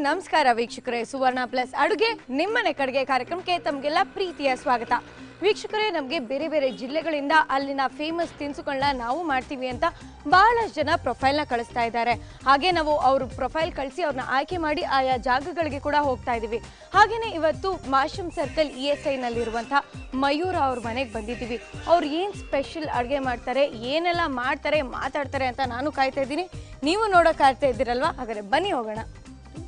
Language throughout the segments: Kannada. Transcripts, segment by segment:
ನಮಸ್ಕಾರ ವೀಕ್ಷಕರೇ, ಸುವರ್ಣ ಪ್ಲಸ್ ಅಡುಗೆ ನಿಮ್ಮನೆ ಕಡೆಗೆ ಕಾರ್ಯಕ್ರಮಕ್ಕೆ ತಮಗೆಲ್ಲ ಪ್ರೀತಿಯ ಸ್ವಾಗತ. ವೀಕ್ಷಕರೇ, ನಮಗೆ ಬೇರೆ ಬೇರೆ ಜಿಲ್ಲೆಗಳಿಂದ ಅಲ್ಲಿನ ಫೇಮಸ್ ತಿನಿಸುಗಳನ್ನ ನಾವು ಮಾಡ್ತೀವಿ ಅಂತ ಬಹಳಷ್ಟು ಜನ ಪ್ರೊಫೈಲ್ನ ಕಳಿಸ್ತಾ ಇದ್ದಾರೆ. ಹಾಗೆ ನಾವು ಅವ್ರ ಪ್ರೊಫೈಲ್ ಕಳಿಸಿ ಅವ್ರನ್ನ ಆಯ್ಕೆ ಮಾಡಿ ಆಯಾ ಜಾಗಗಳಿಗೆ ಕೂಡ ಹೋಗ್ತಾ ಇದ್ದೀವಿ. ಹಾಗೆಯೇ ಇವತ್ತು ಮಾಶಮ್ ಸರ್ಕಲ್ ESIನಲ್ಲಿರುವಂಥ ಮಯೂರ ಅವ್ರ ಮನೆಗೆ ಬಂದಿದ್ದೀವಿ. ಅವ್ರು ಏನು ಸ್ಪೆಷಲ್ ಅಡುಗೆ ಮಾಡ್ತಾರೆ, ಏನೆಲ್ಲ ಮಾಡ್ತಾರೆ, ಮಾತಾಡ್ತಾರೆ ಅಂತ ನಾನು ಕಾಯ್ತಾ ಇದ್ದೀನಿ. ನೀವು ನೋಡೋಕೆ ಕಾಯ್ತಾ ಇದ್ದೀರಲ್ವಾ? ಹಾಗಾದರೆ ಬನ್ನಿ ಹೋಗೋಣ.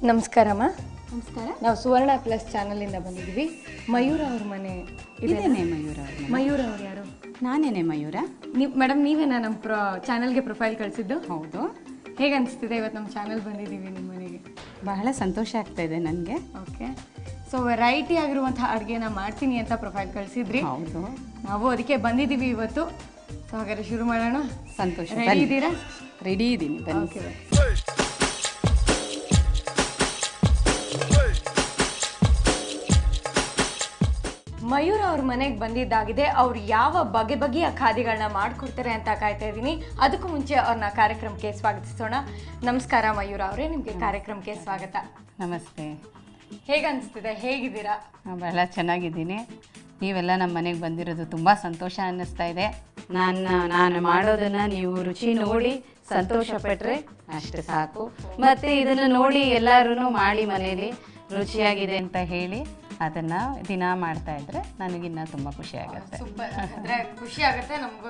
ನಮಸ್ಕಾರಮ್ಮ. ನಮಸ್ಕಾರ. ನಾವು ಸುವರ್ಣ ಪ್ಲಸ್ ಚಾನಲಿಂದ ಬಂದಿದ್ದೀವಿ. ಮಯೂರ ಅವ್ರ ಮನೆ ಇದೇನೆ. ಮಯೂರ ಅವ್ರು ಯಾರು? ನಾನೇನೆ ಮಯೂರ. ಮೇಡಮ್, ನೀವೇನಾ ನಮ್ಮ ಚಾನಲ್ಗೆ ಪ್ರೊಫೈಲ್ ಕಳಿಸಿದ್ದು? ಹೌದು. ಹೇಗೆ ಅನಿಸ್ತಿದೆ ಇವತ್ತು ನಮ್ಮ ಚಾನಲ್ ಬಂದಿದ್ದೀವಿ ನಿಮ್ಮ ಮನೆಗೆ? ಬಹಳ ಸಂತೋಷ ಆಗ್ತಾ ಇದೆ ನನಗೆ. ಓಕೆ. ಸೊ ವೆರೈಟಿ ಆಗಿರುವಂಥ ಅಡುಗೆನ ಮಾಡ್ತೀನಿ ಅಂತ ಪ್ರೊಫೈಲ್ ಕಳಿಸಿದ್ರಿ. ಹೌದು, ನಾವು ಅದಕ್ಕೆ ಬಂದಿದ್ದೀವಿ ಇವತ್ತು. ಸೊ ಹಾಗಾದ್ರೆ ಶುರು ಮಾಡೋಣ. ಸಂತೋಷ. ರೆಡಿ ಇದ್ದೀರಾ? ರೆಡಿ ಇದ್ದೀನಿ. ಓಕೆ. ಮಯೂರ ಅವ್ರ ಮನೆಗೆ ಬಂದಿದ್ದಾಗಿದೆ. ಅವ್ರು ಯಾವ ಬಗೆ ಬಗೆಯ ಖಾದ್ಯಗಳನ್ನ ಮಾಡ್ಕೊಡ್ತಾರೆ ಅಂತ ಕಾಯ್ತಾ ಇದ್ದೀನಿ. ಅದಕ್ಕೂ ಮುಂಚೆ ಅವ್ರನ್ನ ಕಾರ್ಯಕ್ರಮಕ್ಕೆ ಸ್ವಾಗತಿಸೋಣ. ನಮಸ್ಕಾರ ಮಯೂರ ಅವರೇ, ನಿಮಗೆ ಕಾರ್ಯಕ್ರಮಕ್ಕೆ ಸ್ವಾಗತ. ನಮಸ್ತೆ. ಹೇಗೆ ಅನಿಸ್ತಿದೆ? ಹೇಗಿದ್ದೀರಾ? ಬಹಳ ಚೆನ್ನಾಗಿದ್ದೀನಿ. ನೀವೆಲ್ಲ ನಮ್ಮ ಮನೆಗೆ ಬಂದಿರೋದು ತುಂಬ ಸಂತೋಷ ಅನ್ನಿಸ್ತಾ ಇದೆ. ನಾನು ಮಾಡೋದನ್ನು ನೀವು ರುಚಿ ನೋಡಿ ಸಂತೋಷ ಪಟ್ಟರೆ ಅಷ್ಟು ಸಾಕು. ಮತ್ತು ಇದನ್ನು ನೋಡಿ ಎಲ್ಲರೂ ಮಾಡಿ ಮನೇಲಿ ರುಚಿಯಾಗಿದೆ ಅಂತ ಹೇಳಿ ಅದನ್ನು ದಿನ ಮಾಡ್ತಾ ಇದ್ರೆ ನನಗಿನ್ನ ತುಂಬ ಖುಷಿ ಆಗುತ್ತೆ. ಸೂಪರ್. ಅಂದರೆ ಖುಷಿ ಆಗುತ್ತೆ ನಮಗೂ.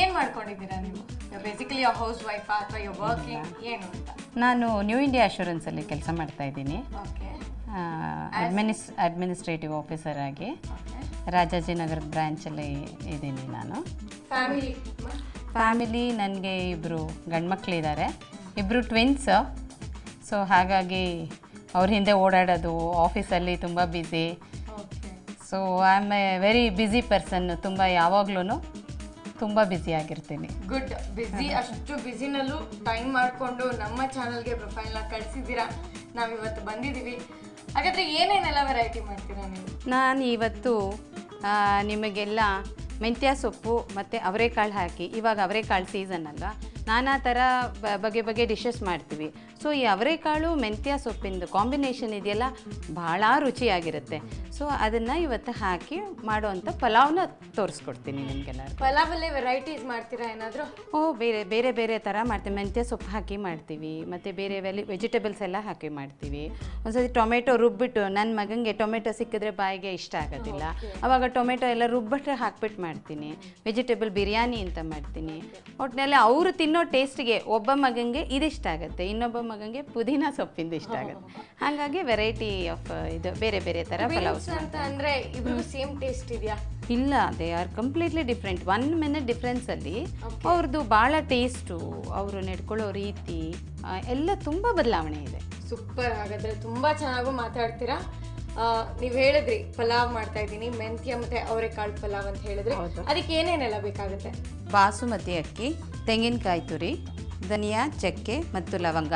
ಏನು ಮಾಡ್ಕೊಂಡಿದ್ದೀರಾ ನೀವು? ಬೇಸಿಕಲಿ ಹೌಸ್ ವೈಫಾ ಅಥವಾ ಯು ವರ್ಕಿಂಗ್, ಏನು ಅಂತ? ನಾನು ನ್ಯೂ ಇಂಡಿಯಾ ಅಶ್ಯೂರೆನ್ಸಲ್ಲಿ ಕೆಲಸ ಮಾಡ್ತಾ ಇದ್ದೀನಿ. ಓಕೆ. ಅಡ್ಮಿನಿಸ್ಟ್ರೇಟಿವ್ ಆಫೀಸರ್ ಆಗಿ ರಾಜಾಜಿನಗರದ ಬ್ರ್ಯಾಂಚಲ್ಲಿ ಇದ್ದೀನಿ ನಾನು. ಫ್ಯಾಮಿಲಿ ನನಗೆ ಇಬ್ಬರು ಗಂಡ್ಮಕ್ಳಿದ್ದಾರೆ, ಇಬ್ಬರು ಟ್ವಿನ್ಸ್. ಸೊ ಹಾಗಾಗಿ ಅವ್ರ ಹಿಂದೆ ಓಡಾಡೋದು, ಆಫೀಸಲ್ಲಿ ತುಂಬ busy. So I am A very busy person. ತುಂಬ ಯಾವಾಗ್ಲೂ ತುಂಬ ಬ್ಯುಸಿ ಆಗಿರ್ತೀನಿ. ಗುಡ್. ಬ್ಯುಸಿ, ಅಷ್ಟು ಬ್ಯುಸಿನಲ್ಲೂ ಟೈಮ್ ಮಾಡಿಕೊಂಡು ನಮ್ಮ ಚಾನಲ್ಗೆ ಪ್ರೊಫೈಲ್ನ ಕಳಿಸಿದ್ದೀರಾ. ನಾವಿವತ್ತು ಬಂದಿದ್ದೀವಿ. ಹಾಗಾದರೆ ಏನೇನೆಲ್ಲ ವೆರೈಟಿ ಮಾಡ್ತೀರಾ ನೀವು? ನಾನು ಇವತ್ತು ನಿಮಗೆಲ್ಲ ಮೆಂತ್ಯ ಸೊಪ್ಪು ಮತ್ತು ಅವರೆಕಾಳು ಹಾಕಿ, ಇವಾಗ ಅವರೆಕಾಳು ಸೀಸನ್ ಅಲ್ವಾ, ನಾನಾ ಥರ ಬಗೆ ಬಗೆ ಡಿಶಸ್ ಮಾಡ್ತೀವಿ. ಸೊ ಈ ಅವರೆಕಾಳು ಮೆಂತ್ಯ ಸೊಪ್ಪಿಂದು ಕಾಂಬಿನೇಷನ್ ಇದೆಯಲ್ಲ, ಭಾಳ ರುಚಿಯಾಗಿರುತ್ತೆ. ಸೊ ಅದನ್ನು ಇವತ್ತು ಹಾಕಿ ಮಾಡುವಂಥ ಪಲಾವ್ನ ತೋರಿಸ್ಕೊಡ್ತೀನಿ ನಿಮಗೆಲ್ಲ. ಪಲಾವಲ್ಲೇ ವೆರೈಟೀಸ್ ಮಾಡ್ತೀರಾ ಏನಾದರೂ? ಬೇರೆ ಬೇರೆ ಬೇರೆ ಥರ ಮಾಡ್ತೀವಿ. ಮೆಂತ್ಯ ಸೊಪ್ಪು ಹಾಕಿ ಮಾಡ್ತೀವಿ, ಮತ್ತು ಬೇರೆ ವೆಜಿಟೇಬಲ್ಸ್ ಎಲ್ಲ ಹಾಕಿ ಮಾಡ್ತೀವಿ. ಒಂದ್ಸತಿ ಟೊಮೆಟೊ ರುಬ್ಬಿಟ್ಟು, ನನ್ನ ಮಗನಿಗೆ ಟೊಮೆಟೊ ಸಿಕ್ಕಿದ್ರೆ ಬಾಯಿಗೆ ಇಷ್ಟ ಆಗೋದಿಲ್ಲ, ಆವಾಗ ಟೊಮೆಟೊ ಎಲ್ಲ ರುಬ್ಬಿಟ್ಟು ಹಾಕ್ಬಿಟ್ಟು ಮಾಡ್ತೀನಿ. ವೆಜಿಟೇಬಲ್ ಬಿರಿಯಾನಿ ಅಂತ ಮಾಡ್ತೀನಿ. ಒಟ್ಟಿನಲ್ಲಿ ಅವರು ತಿನ್ನೋ ಟೇಸ್ಟ್ಗೆ ಒಬ್ಬ ಮಗನಿಗೆ ಇದಿಷ್ಟ ಆಗುತ್ತೆ, ಇನ್ನೊಬ್ಬ ಮಗನಿಗೆ ಪುದೀನ ಸೊಪ್ಪಿಂದ ಇಷ್ಟ ಆಗುತ್ತೆ. ಹಾಗಾಗಿ ವೆರೈಟಿ ಆಫ್ ಇದು ಬೇರೆ ಬೇರೆ ಥರ ಪಲಾವ್ಸ್. ಅಂತ ಅಂದರೆ ಇಬ್ರಿಗೂ ಸೇಮ್ ಟೇಸ್ಟ್ ಇದೆಯಾ? ಇಲ್ಲ, they are completely different. 1 minute ಡಿಫ್ರೆನ್ಸಲ್ಲಿ ಅವ್ರದ್ದು ಭಾಳ ಟೇಸ್ಟು, ಅವರು ನಡ್ಕೊಳ್ಳೋ ರೀತಿ ಎಲ್ಲ ತುಂಬ ಬದಲಾವಣೆ ಇದೆ. ಸೂಪರ್. ಹಾಗಾದರೆ ತುಂಬ ಚೆನ್ನಾಗೂ ಮಾತಾಡ್ತೀರಾ. ನೀವು ಹೇಳಿದ್ರಿ ಪಲಾವ್ ಮಾಡ್ತಾ ಇದ್ದೀನಿ, ಮೆಂತ್ಯ ಮತ್ತು ಅವರೆಕಾಳು ಪಲಾವ್ ಅಂತ ಹೇಳಿದ್ರಿ. ಅದಕ್ಕೆ ಏನೇನೆಲ್ಲ ಬೇಕಾಗುತ್ತೆ? ಬಾಸುಮತಿ ಅಕ್ಕಿ, ತೆಂಗಿನಕಾಯಿ ತುರಿ, ಧನಿಯಾ, ಚಕ್ಕೆ ಮತ್ತು ಲವಂಗ,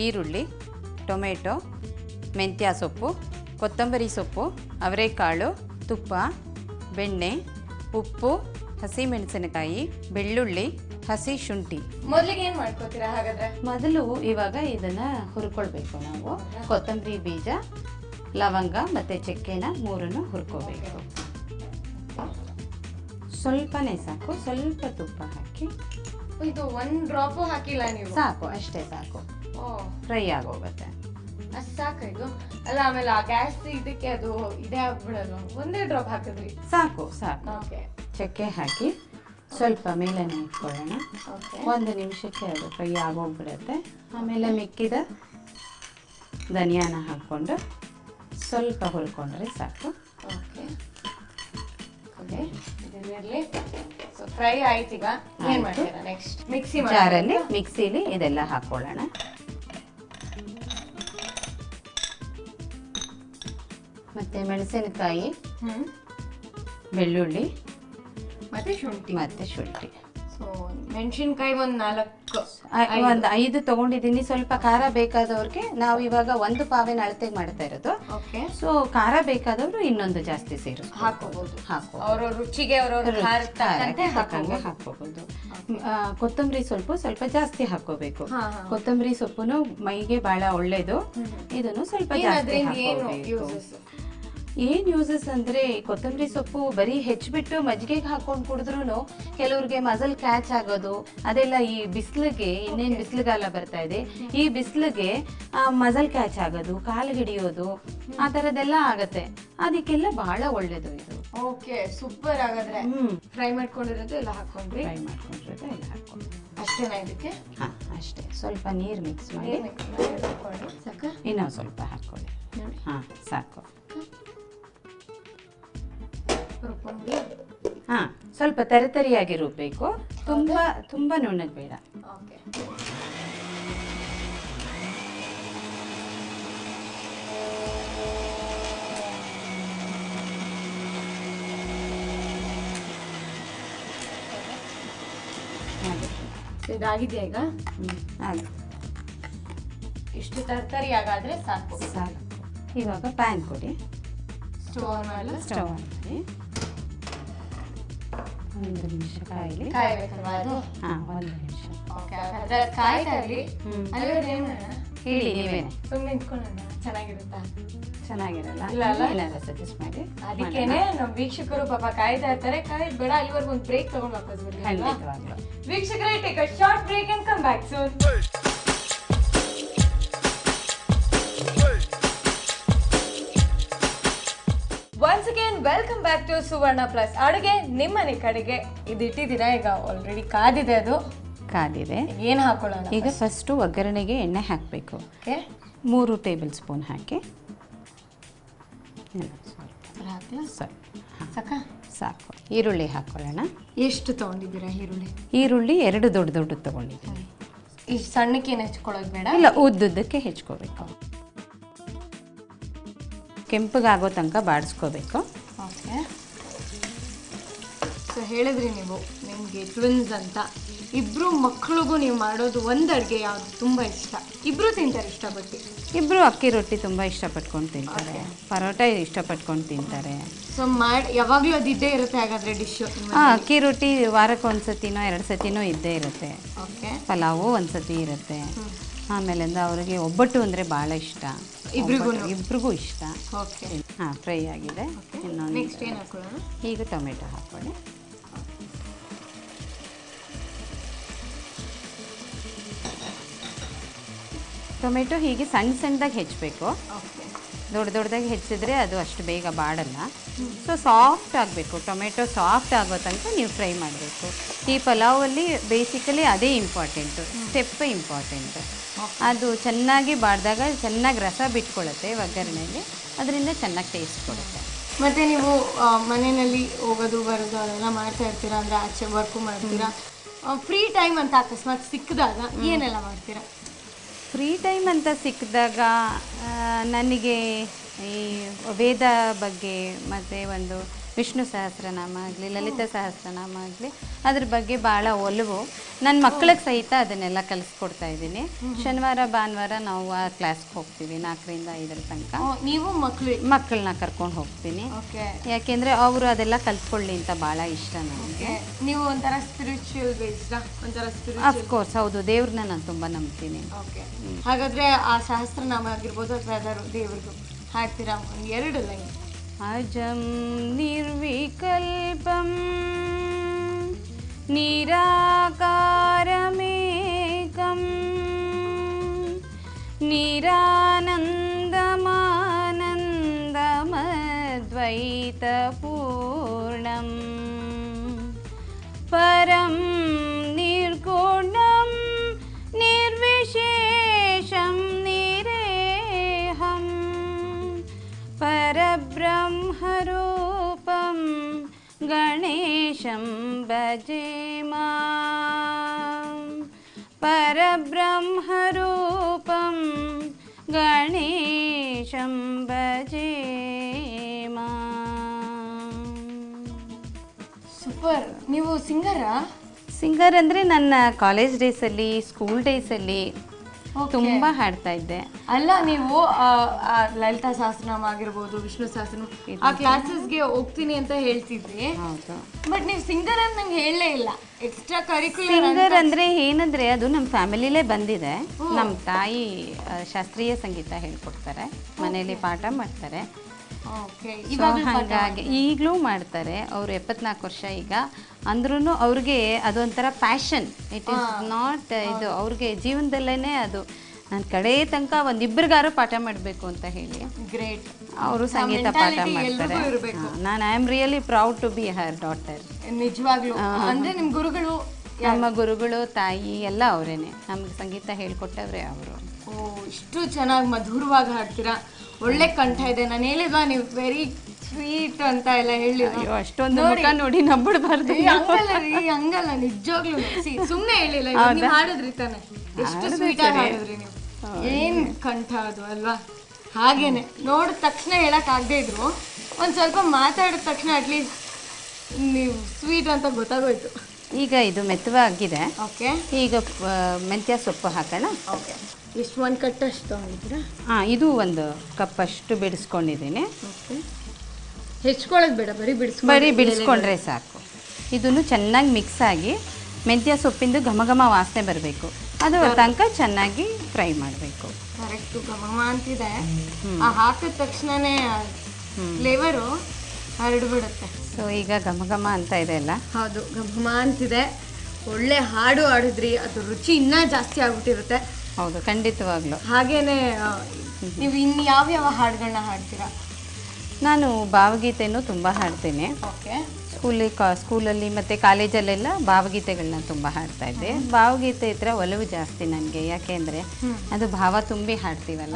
ಈರುಳ್ಳಿ, ಟೊಮೆಟೊ, ಮೆಂತ್ಯ ಸೊಪ್ಪು, ಕೊತ್ತಂಬರಿ ಸೊಪ್ಪು, ಅವರೆಕಾಳು, ತುಪ್ಪ, ಬೆಣ್ಣೆ, ಉಪ್ಪು, ಹಸಿಮೆಣಸಿನಕಾಯಿ, ಬೆಳ್ಳುಳ್ಳಿ, ಹಸಿ ಶುಂಠಿ. ಮೊದಲಿಗೆ ಏನು ಮಾಡ್ಕೋತೀರಾ ಹಾಗಾದರೆ? ಮೊದಲು ಇವಾಗ ಇದನ್ನು ಹುರ್ಕೊಳ್ಬೇಕು ನಾವು. ಕೊತ್ತಂಬರಿ ಬೀಜ, ಲವಂಗ ಮತ್ತು ಚಕ್ಕೆನ ಮೂರನ್ನು ಹುರ್ಕೋಬೇಕು. ಸ್ವಲ್ಪನೇ ಸಾಕು, ಸ್ವಲ್ಪ ತುಪ್ಪ ಹಾಕಿ. ಇದು 1 ಡ್ರಾಪು ಹಾಕಿಲ್ಲ ನೀವು? ಸಾಕು, ಅಷ್ಟೇ ಸಾಕು. ಫ್ರೈ ಆಗೋಗುತ್ತೆ ಅಷ್ಟು ಸಾಕು ಇದು. ಅಲ್ಲ, ಆಮೇಲೆ ಆ ಗ್ಯಾಸ್ ಇದಕ್ಕೆ ಅದು ಇದೇ ಆಗ್ಬಿಡೋದು. 1 ಡ್ರಾಪ್ ಹಾಕಿದ್ರಿ? ಸಾಕು ಸಾಕು. ಓಕೆ. ಚಕ್ಕೆ ಹಾಕಿ ಸ್ವಲ್ಪ ಮೇಲನೆ ಇಟ್ಕೊಳ್ಳೋಣ. 1 ನಿಮಿಷಕ್ಕೆ ಅದು ಫ್ರೈ ಆಗೋಗ್ಬಿಡುತ್ತೆ. ಆಮೇಲೆ ಮಿಕ್ಕಿದ ಧನಿಯಾನ ಹಾಕ್ಕೊಂಡು ಸ್ವಲ್ಪ ಹುರ್ಕೊಂಡ್ರೆ ಸಾಕು. ಓಕೆ. ಓಕೆ, ಇದೆಲ್ಲ ಸೊ ಫ್ರೈ ಆಯ್ತು. ಈಗ ಏನು ಮಾಡ್ತೀರಾ ನೆಕ್ಸ್ಟ್? ಮಿಕ್ಸಿ ಜಾರಲ್ಲಿ, ಮಿಕ್ಸಿಲಿ ಇದೆಲ್ಲ ಹಾಕ್ಕೊಳ್ಳೋಣ. ಮತ್ತು ಮೆಣಸಿನಕಾಯಿ, ಬೆಳ್ಳುಳ್ಳಿ ಮತ್ತು ಶುಂಠಿ. ಮತ್ತು ಶುಂಠಿ. ಸೊ ಮೆಣಸಿನ್ಕಾಯಿ ಒಂದು 4 ಒಂದು 5 ತಗೊಂಡಿದ್ದೀನಿ. ಸ್ವಲ್ಪ ಖಾರ ಬೇಕಾದವ್ರಿಗೆ ನಾವು ಇವಾಗ 1 ಪಾವಿನ ಅಳತೆಗೆ ಮಾಡ್ತಾ ಇರೋದು. ಓಕೆ. ಸೊ ಖಾರ ಬೇಕಾದವರು ಇನ್ನೊಂದು ಜಾಸ್ತಿ ಹಾಕೋಬಹುದು. ಅವ್ರ ರುಚಿಗೆ ಅವ್ರವ್ರ ಖಾರಕ್ಕೆ ಹಾಕೋಬಹುದು. ಕೊತ್ತಂಬರಿ ಸ್ವಲ್ಪ ಜಾಸ್ತಿ ಹಾಕೋಬೇಕು. ಕೊತ್ತಂಬರಿ ಸೊಪ್ಪುನು ಮೈಗೆ ಬಹಳ ಒಳ್ಳೇದು. ಇದನ್ನು ಸ್ವಲ್ಪ ಜಾಸ್ತಿ ಹಾಕೋಬೇಕು. ಏನ್ ಯೂಸಸ್ ಅಂದ್ರೆ ಕೊತ್ತಂಬರಿ ಸೊಪ್ಪು ಬರೀ ಹೆಚ್ಚಿಬಿಟ್ಟು ಮಜ್ಜಿಗೆಗೆ ಹಾಕೊಂಡು ಕುಡಿದ್ರು ಕೆಲವ್ರಿಗೆ ಮಸಲ್ ಕ್ಯಾಚ್ ಆಗೋದು ಅದೆಲ್ಲ ಈ ಬಿಸಿಲಿಗೆ, ಇನ್ನೇನು ಬಿಸಿಲುಗಾಲ ಬರ್ತಾ ಇದೆ, ಈ ಬಿಸಿಲಿಗೆ ಮಸಲ್ ಕ್ಯಾಚ್ ಆಗೋದು, ಕಾಲು ಹಿಡಿಯೋದು, ಆ ತರದೆಲ್ಲ ಆಗತ್ತೆ. ಅದಕ್ಕೆಲ್ಲ ಬಹಳ ಒಳ್ಳೇದು ಇದು. Okay, super. ಹಾಗಾದ್ರೆ ಫ್ರೈ ಮಾಡ್ಕೊಂಡಿರೋದು ಎಲ್ಲ ಹಾಕೊಂಡ್ರಿ? ಫ್ರೈ ಮಾಡ್ಕೊಂಡಿರೋದು ಎಲ್ಲ ಹಾಕೊಂಡು ಅಷ್ಟೇನಾ ಇದಕ್ಕೆ? ಹಾ, ಅಷ್ಟೇ. ಸ್ವಲ್ಪ ನೀರು ಮಿಕ್ಸ್ ಮಾಡಿ ಇನ್ನೂ ಸ್ವಲ್ಪ ಹಾಕೊಳ್ಳಿ. ಹಾ, ಸಾಕು. ಹಾ, ಸ್ವಲ್ಪ ತರಿತರಿಯಾಗಿ ರುಬ್ಬೇಕು. ತುಂಬಾ ನುಣ್ಣಗೆ ಬೇಡ. ಇದಾಗಿದೆಯಾ ಈಗ? ಇಷ್ಟು ತರಕಾರಿ ಆಗಾದ್ರೆ ಸಾಕು. ಇವಾಗ ಪ್ಯಾನ್ ಕೊಡಿ. ಸ್ಟವ್ ಆನ್ ಮಾಡಿ 1 ನಿಮಿಷ ಕಾಯಿಲಿ. ಕಾಯ್ಬೇಕಲ್ವಾ ಅದು? ಹಾ, 1 ನಿಮಿಷ. ಓಕೆ, ಹಾಗಾದ್ರೆ ಕಾಯ್ತಾ ಇರ್ಲಿ. ಹೇಳಿ ನೀವೇನೆ. ಸುಮ್ಮನೆ ನಿಂತ್ಕೊಳ್ಳೋಣ, ಚೆನ್ನಾಗಿರುತ್ತಾ? ಚೆನ್ನಾಗಿರಲ್ಲ, ಏನಾದ್ರು ಸಜೆಸ್ಟ್ ಮಾಡಿ. ಅದಕ್ಕೇನೆ ನಮ್ಮ ವೀಕ್ಷಕರು ಪಾಪ ಕಾಯ್ತಾ ಇರ್ತಾರೆ. ಕಾಯ್ದು ಬೇಡ, ಅಲ್ಲಿವರೆಗೂ ಒಂದು ಬ್ರೇಕ್ ತಗೊಂಡು ವಾಪಸ್ ಬರ್ಲಿ. ಖಂಡಿತವಾಗ್ಲೂ. ವೀಕ್ಷಕರೇ, take a short break and come back soon. Once again welcome back to Suvarna Plus ಅಡುಗೆ ನಿಮ್ಮನೆ ಕಡೆಗೆ. ಇದು ಇಟ್ಟಿದ್ದೀರಾ ಈಗ? ಆಲ್ರೆಡಿ ಕಾದಿದೆ. ಅದು ಕಾದಿದೆ. ಏನು ಹಾಕೊಳ್ಳೋಣ ಈಗ? ಫಸ್ಟು ಒಗ್ಗರಣೆಗೆ ಎಣ್ಣೆ ಹಾಕಬೇಕು. 3 ಟೇಬಲ್ ಸ್ಪೂನ್ ಹಾಕಿ. ಸಾಕು. ಈರುಳ್ಳಿ ಹಾಕೊಳ್ಳೋಣ. ಎಷ್ಟು ತೊಗೊಂಡಿದ್ದೀರಾ ಈರುಳ್ಳಿ? ಈರುಳ್ಳಿ 2 ದೊಡ್ಡ ತೊಗೊಂಡಿದ್ದೀನಿ. ಇಷ್ಟು ಸಣ್ಣಕ್ಕೆ ಏನು ಹೆಚ್ಕೊಳ್ಳೋದು ಬೇಡ? ಇಲ್ಲ, ಉದ್ದುದ್ದಕ್ಕೆ ಹೆಚ್ಕೋಬೇಕು. ಕೆಂಪಗಾಗೋ ತನಕ ಬಾಡಿಸ್ಕೋಬೇಕು. ಓಕೆ. ಸೊ ಹೇಳಿದ್ರಿ ನೀವು ನಿಮಗೆ ಟ್ವಿನ್ಸ್ ಅಂತ. ಇಬ್ಬರು ಮಕ್ಕಳಿಗೂ ನೀವು ಮಾಡೋದು ಒಂದು ಅಡುಗೆ ಯಾವುದು ತುಂಬ ಇಷ್ಟ? ಇಬ್ಬರು ತಿಂತಾರೆ ಇಷ್ಟಪಟ್ಟು? ಇಬ್ಬರು ಅಕ್ಕಿ ರೊಟ್ಟಿ ತುಂಬ ಇಷ್ಟಪಟ್ಕೊಂಡು ತಿಂತಾರೆ. ಪರೋಟ ಇಷ್ಟಪಟ್ಕೊಂಡು ತಿಂತಾರೆ. ಸೊ ಯಾವಾಗಲೂ ಅದು ಇದ್ದೇ ಇರುತ್ತೆ ಹಾಗಾದರೆ ಡಿಶ್ಶು? ಅಕ್ಕಿ ರೊಟ್ಟಿ ವಾರಕ್ಕೆ 1 ಸತಿನೋ 2 ಸತಿನೋ ಇದ್ದೇ ಇರುತ್ತೆ. ಓಕೆ. ಪಲಾವು 1 ಸತಿ ಇರುತ್ತೆ. ಆಮೇಲಿಂದ ಅವರಿಗೆ ಒಬ್ಬಟ್ಟು ಅಂದರೆ ಭಾಳ ಇಷ್ಟ. ಇಬ್ರಿಗೂ ಇಷ್ಟ. ಓಕೆ. ಹಾಂ, ಫ್ರೈ ಆಗಿದೆ. ಇನ್ನೊಂದು ನೆಕ್ಸ್ಟ್ ಏನು ಹಾಕೊಳ್ಳೋಣ? ಈಗ ಟೊಮೆಟೊ ಹಾಕೊಳ್ಳಿ. ಟೊಮೆಟೊ ಹೀಗೆ ಸಣ್ಣದಾಗಿ ಹೆಚ್ಚಬೇಕು. ದೊಡ್ಡದಾಗಿ ಹೆಚ್ಚಿದ್ರೆ ಅದು ಅಷ್ಟು ಬೇಗ ಬಾಡಲ್ಲ. ಸೊ ಸಾಫ್ಟ್ ಆಗಬೇಕು. ಟೊಮೆಟೊ ಸಾಫ್ಟ್ ಆಗೋ ತನಕ ನೀವು ಫ್ರೈ ಮಾಡಬೇಕು. ಈ ಪಲಾವಲ್ಲಿ ಬೇಸಿಕಲಿ ಅದೇ ಇಂಪಾರ್ಟೆಂಟು, ಸ್ಟೆಪ್ ಇಂಪಾರ್ಟೆಂಟು. ಅದು ಚೆನ್ನಾಗಿ ಬಾಡಿದಾಗ ಚೆನ್ನಾಗಿ ರಸ ಬಿಟ್ಕೊಳ್ಳುತ್ತೆ ಒಗ್ಗರಣೆಯಲ್ಲಿ. ಅದರಿಂದ ಚೆನ್ನಾಗಿ ಟೇಸ್ಟ್ ಕೊಡುತ್ತೆ. ಮತ್ತು ನೀವು ಮನೆಯಲ್ಲಿ ಹೋಗೋದು ಬರೋದು ಅದೆಲ್ಲ ಮಾಡ್ತಾ ಇರ್ತೀರಾ? ಅಂದರೆ ಆಚೆ ವರ್ಕು ಮಾಡ್ತೀರಾ? ಫ್ರೀ ಟೈಮ್ ಅಂತ ಅಕಸ್ಮಾತ್ ಸಿಕ್ಕಿದಾಗ ಏನೆಲ್ಲ ಮಾಡ್ತೀರಾ? ಫ್ರೀ ಟೈಮ್ ಅಂತ ಸಿಕ್ಕಿದಾಗ ನನಗೆ ಈ ವೇದ ಬಗ್ಗೆ ಮತ್ತು ಒಂದು ವಿಷ್ಣು ಸಹಸ್ರನಾಮ ಆಗಲಿ, ಲಲಿತಾ ಸಹಸ್ರನಾಮ ಆಗಲಿ, ಅದ್ರ ಬಗ್ಗೆ ಭಾಳ ಒಲವು. ನನ್ನ ಮಕ್ಕಳಿಗೆ ಸಹಿತ ಅದನ್ನೆಲ್ಲ ಕಲಿಸ್ಕೊಡ್ತಾ ಇದ್ದೀನಿ. ಶನಿವಾರ ಭಾನುವಾರ ನಾವು ಆ ಕ್ಲಾಸ್ಗೆ ಹೋಗ್ತೀವಿ 4ರಿಂದ 5 ತನಕ. ನೀವು ಮಕ್ಕಳನ್ನ ಕರ್ಕೊಂಡು ಹೋಗ್ತೀನಿ. ಯಾಕೆಂದರೆ ಅವರು ಅದೆಲ್ಲ ಕಲ್ತ್ಕೊಳ್ಳಿ ಅಂತ ಭಾಳ ಇಷ್ಟ ನನಗೆ. ನೀವು ಒಂಥರ ಸ್ಪಿರಿಚುವಲ್ ಬೇಸ್ಡಾ? ಅಫ್ಕೋರ್ಸ್, ಹೌದು. ದೇವ್ರನ್ನ ನಾನು ತುಂಬ ನಂಬ್ತೀನಿ. ಓಕೆ. ಹಾಗಾದರೆ ಆ ಸಹಸ್ರನಾಮ ಆಗಿರ್ಬೋದು ಅಥವಾ ಯಾವ್ದಾದ್ರು ದೇವ್ರದ್ದು ಹಾಡ್ತೀರಾ? 2 ಲೈನ್. ಅಜಂ ನಿರ್ವಿಕಲ್ಪಂ ನಿರಾಕಾರಮೇಕಂ ನಿರಾನಂದಮಾನಂದಮದ್ವೈತಪೂರ್ಣಂ ಪರಂ ನಿರ್ಗುಣಂ ನಿರ್ವಿಶೇಷಂ ನಿರೇಹಂ ಪರಬ್ರಹ್ಮರೂಪಂ ಗಣೇಶಂ ಭಜೆ ಮಾಂ. ಪರಬ್ರಹ್ಮರೂಪಂ ಗಣೇಶಂ ಭಜೆ ಮಾಂ. ಸೂಪರ್. ನೀವು ಸಿಂಗರಾ? ಸಿಂಗರ್ ಅಂದರೆ ನನ್ನ ಕಾಲೇಜ್ ಡೇಸಲ್ಲಿ ಸ್ಕೂಲ್ ಡೇಸಲ್ಲಿ ತುಂಬ ಹಾಡ್ತಾ ಇದ್ದೆ. ಅಲ್ಲ ನೀವು ಲಲಿತಾ ಸಹಸ್ರನಾಮ ಆಗಿರ್ಬೋದು, ವಿಷ್ಣು ಸಹಸ್ರನಾಮ ಆ ಕ್ಲಾಸಸ್ಗೆ ಹೋಗ್ತೀನಿ ಅಂತ ಹೇಳ್ತಿದ್ರಿ. ಹೌದು. ಬಟ್ ನೀವು ಸಿಂಗರ್ ಅಂತ ನಂಗೆ ಹೇಳಲೇ ಇಲ್ಲ. ಎಕ್ಸ್ಟ್ರಾ ಕರಿಕ್ಯುಲರ್ ಸಿಂಗರ್ ಅಂದರೆ ಏನಂದರೆ ಅದು ನಮ್ಮ ಫ್ಯಾಮಿಲಿಲೇ ಬಂದಿದೆ. ನಮ್ಮ ತಾಯಿ ಶಾಸ್ತ್ರೀಯ ಸಂಗೀತ ಹೇಳ್ಕೊಡ್ತಾರೆ, ಮನೆಯಲ್ಲಿ ಪಾಠ ಮಾಡ್ತಾರೆ. ಹಾಗಾಗಿ ಈಗಲೂ ಮಾಡ್ತಾರೆ. ಅವರು 74 ವರ್ಷ ಈಗ ಅಂದ್ರೂ ಅವ್ರಿಗೆ ಅದೊಂಥರ ಪ್ಯಾಷನ್. ಇಟ್ ಈಸ್ ನಾಟ್ ಇದು ಅವ್ರಿಗೆ ಜೀವನದಲ್ಲೇ ಅದು ನಾನು ಕಡೆ ತನಕ ಒಂದಿಬ್ಬರಿಗಾರು ಪಾಠ ಮಾಡಬೇಕು ಅಂತ ಹೇಳಿ ಗ್ರೇಟ್ ಅವರು ಸಂಗೀತ ಪಾಠ ಮಾಡ್ತಾರೆ. ನಾನು I am really proud to be her daughter. ನಿಜವಾಗ್ಲೂ ಅಂದ್ರೆ ನಿಮ್ಮ ಗುರುಗಳು, ನಮ್ಮ ಗುರುಗಳು, ತಾಯಿ ಎಲ್ಲ ಅವರೇನೆ. ನಮ್ಗೆ ಸಂಗೀತ ಹೇಳ್ಕೊಟ್ಟವ್ರೆ ಅವರು. ಇಷ್ಟು ಚೆನ್ನಾಗಿ ಮಧುರವಾಗಿ ಹಾಡ್ತೀರಾ, ಒಳ್ಳೆ ಕಂಠ ಇದೆ. ನಾನು ಹೇಳಿದ್ವಾ ನೀವು ವೆರಿ ಸ್ವೀಟ್ ಅಂತ ಎಲ್ಲ ಹೇಳಿದ್ರು. ಅಷ್ಟೊಂದು ಮುಖ ನೋಡಿ ನಂಬಿಡಬಾರ್ದು. ಹಂಗಲ್ಲ ನಿಜವಾಗ್ಲೂ ಸುಮ್ಮನೆ ಹೇಳಿಲ್ಲ, ನೀವು ಹಾಡಿದ್ರಿ ತಾನೆ, ಎಷ್ಟು ಸ್ವೀಟ್ ಆಗಿ ಹಾಡಿದ್ರಿ ನೀವು. ಏನ್ ಕಂಠ ಅದು ಅಲ್ವಾ. ಹಾಗೇನೆ ನೋಡಿದ ತಕ್ಷಣ ಹೇಳಕ್ ಆಗದೆ ಇದ್ರು ಒಂದ್ ಸ್ವಲ್ಪ ಮಾತಾಡಿದ ತಕ್ಷಣ ಅಟ್ಲೀಸ್ಟ್ ನೀವು ಸ್ವೀಟ್ ಅಂತ ಗೊತ್ತಾಗೋಯ್ತು. ಈಗ ಇದು ಮೆತ್ತವಾಗಿದೆ. ಓಕೆ, ಈಗ ಮೆಂತ್ಯ ಸೊಪ್ಪು ಹಾಕೋಣ. ಓಕೆ, ಎಷ್ಟು ಒಂದು ಕಟ್ಟಷ್ಟು ತೊಗೊಂಡಿದ್ದೀರಾ? ಹಾಂ, ಇದು ಒಂದು ಕಪ್ಪಷ್ಟು ಬಿಡಿಸ್ಕೊಂಡಿದ್ದೀನಿ. ಓಕೆ, ಹೆಚ್ಕೊಳ್ಳೋದು ಬೇಡ, ಬರೀ ಬಿಡಿಸ್ಕೊಂಡ್ರೆ ಸಾಕು. ಇದನ್ನು ಚೆನ್ನಾಗಿ ಮಿಕ್ಸ್ ಆಗಿ ಮೆಂತ್ಯ ಸೊಪ್ಪಿಂದು ಘಮ ಘಮ ವಾಸನೆ ಬರಬೇಕು. ಅದು ತನಕ ಚೆನ್ನಾಗಿ ಫ್ರೈ ಮಾಡಬೇಕು. ಕರೆಕ್ಟು, ಘಮ ಅಂತಿದೆ. ಹಾಕಿದ ತಕ್ಷಣನೇ ಫ್ಲೇವರು ಹರಡ್ಬಿಡುತ್ತೆ. ಸೊ ಈಗ ಘಮ ಘಮ ಅಂತ ಇದೆ ಅಲ್ಲ? ಹೌದು, ಘಮ ಅಂತಿದೆ. ಒಳ್ಳೆ ಹಾಡು ಹಾಡಿದ್ರಿ, ಅದು ರುಚಿ ಇನ್ನೂ ಜಾಸ್ತಿ ಆಗ್ಬಿಟ್ಟಿರುತ್ತೆ. ಹೌದು, ಖಂಡಿತವಾಗ್ಲೂ. ಹಾಗೇನೆ ನೀವು ಇನ್ನು ಯಾವ್ಯಾವ ಹಾಡುಗಳನ್ನ ಹಾಡ್ತೀರಾ? ನಾನು ಭಾವಗೀತೆನೂ ತುಂಬ ಹಾಡ್ತೇನೆ. ಓಕೆ, ಸ್ಕೂಲಲ್ಲಿ ಮತ್ತು ಕಾಲೇಜಲ್ಲೆಲ್ಲ ಭಾವಗೀತೆಗಳನ್ನ ತುಂಬ ಹಾಡ್ತಾ ಇದ್ದೆ. ಭಾವಗೀತೆ ಇದ್ರೆ ಒಲವು ಜಾಸ್ತಿ ನನಗೆ, ಯಾಕೆಂದರೆ ಅದು ಭಾವ ತುಂಬಿ ಹಾಡ್ತೀವಲ್ಲ,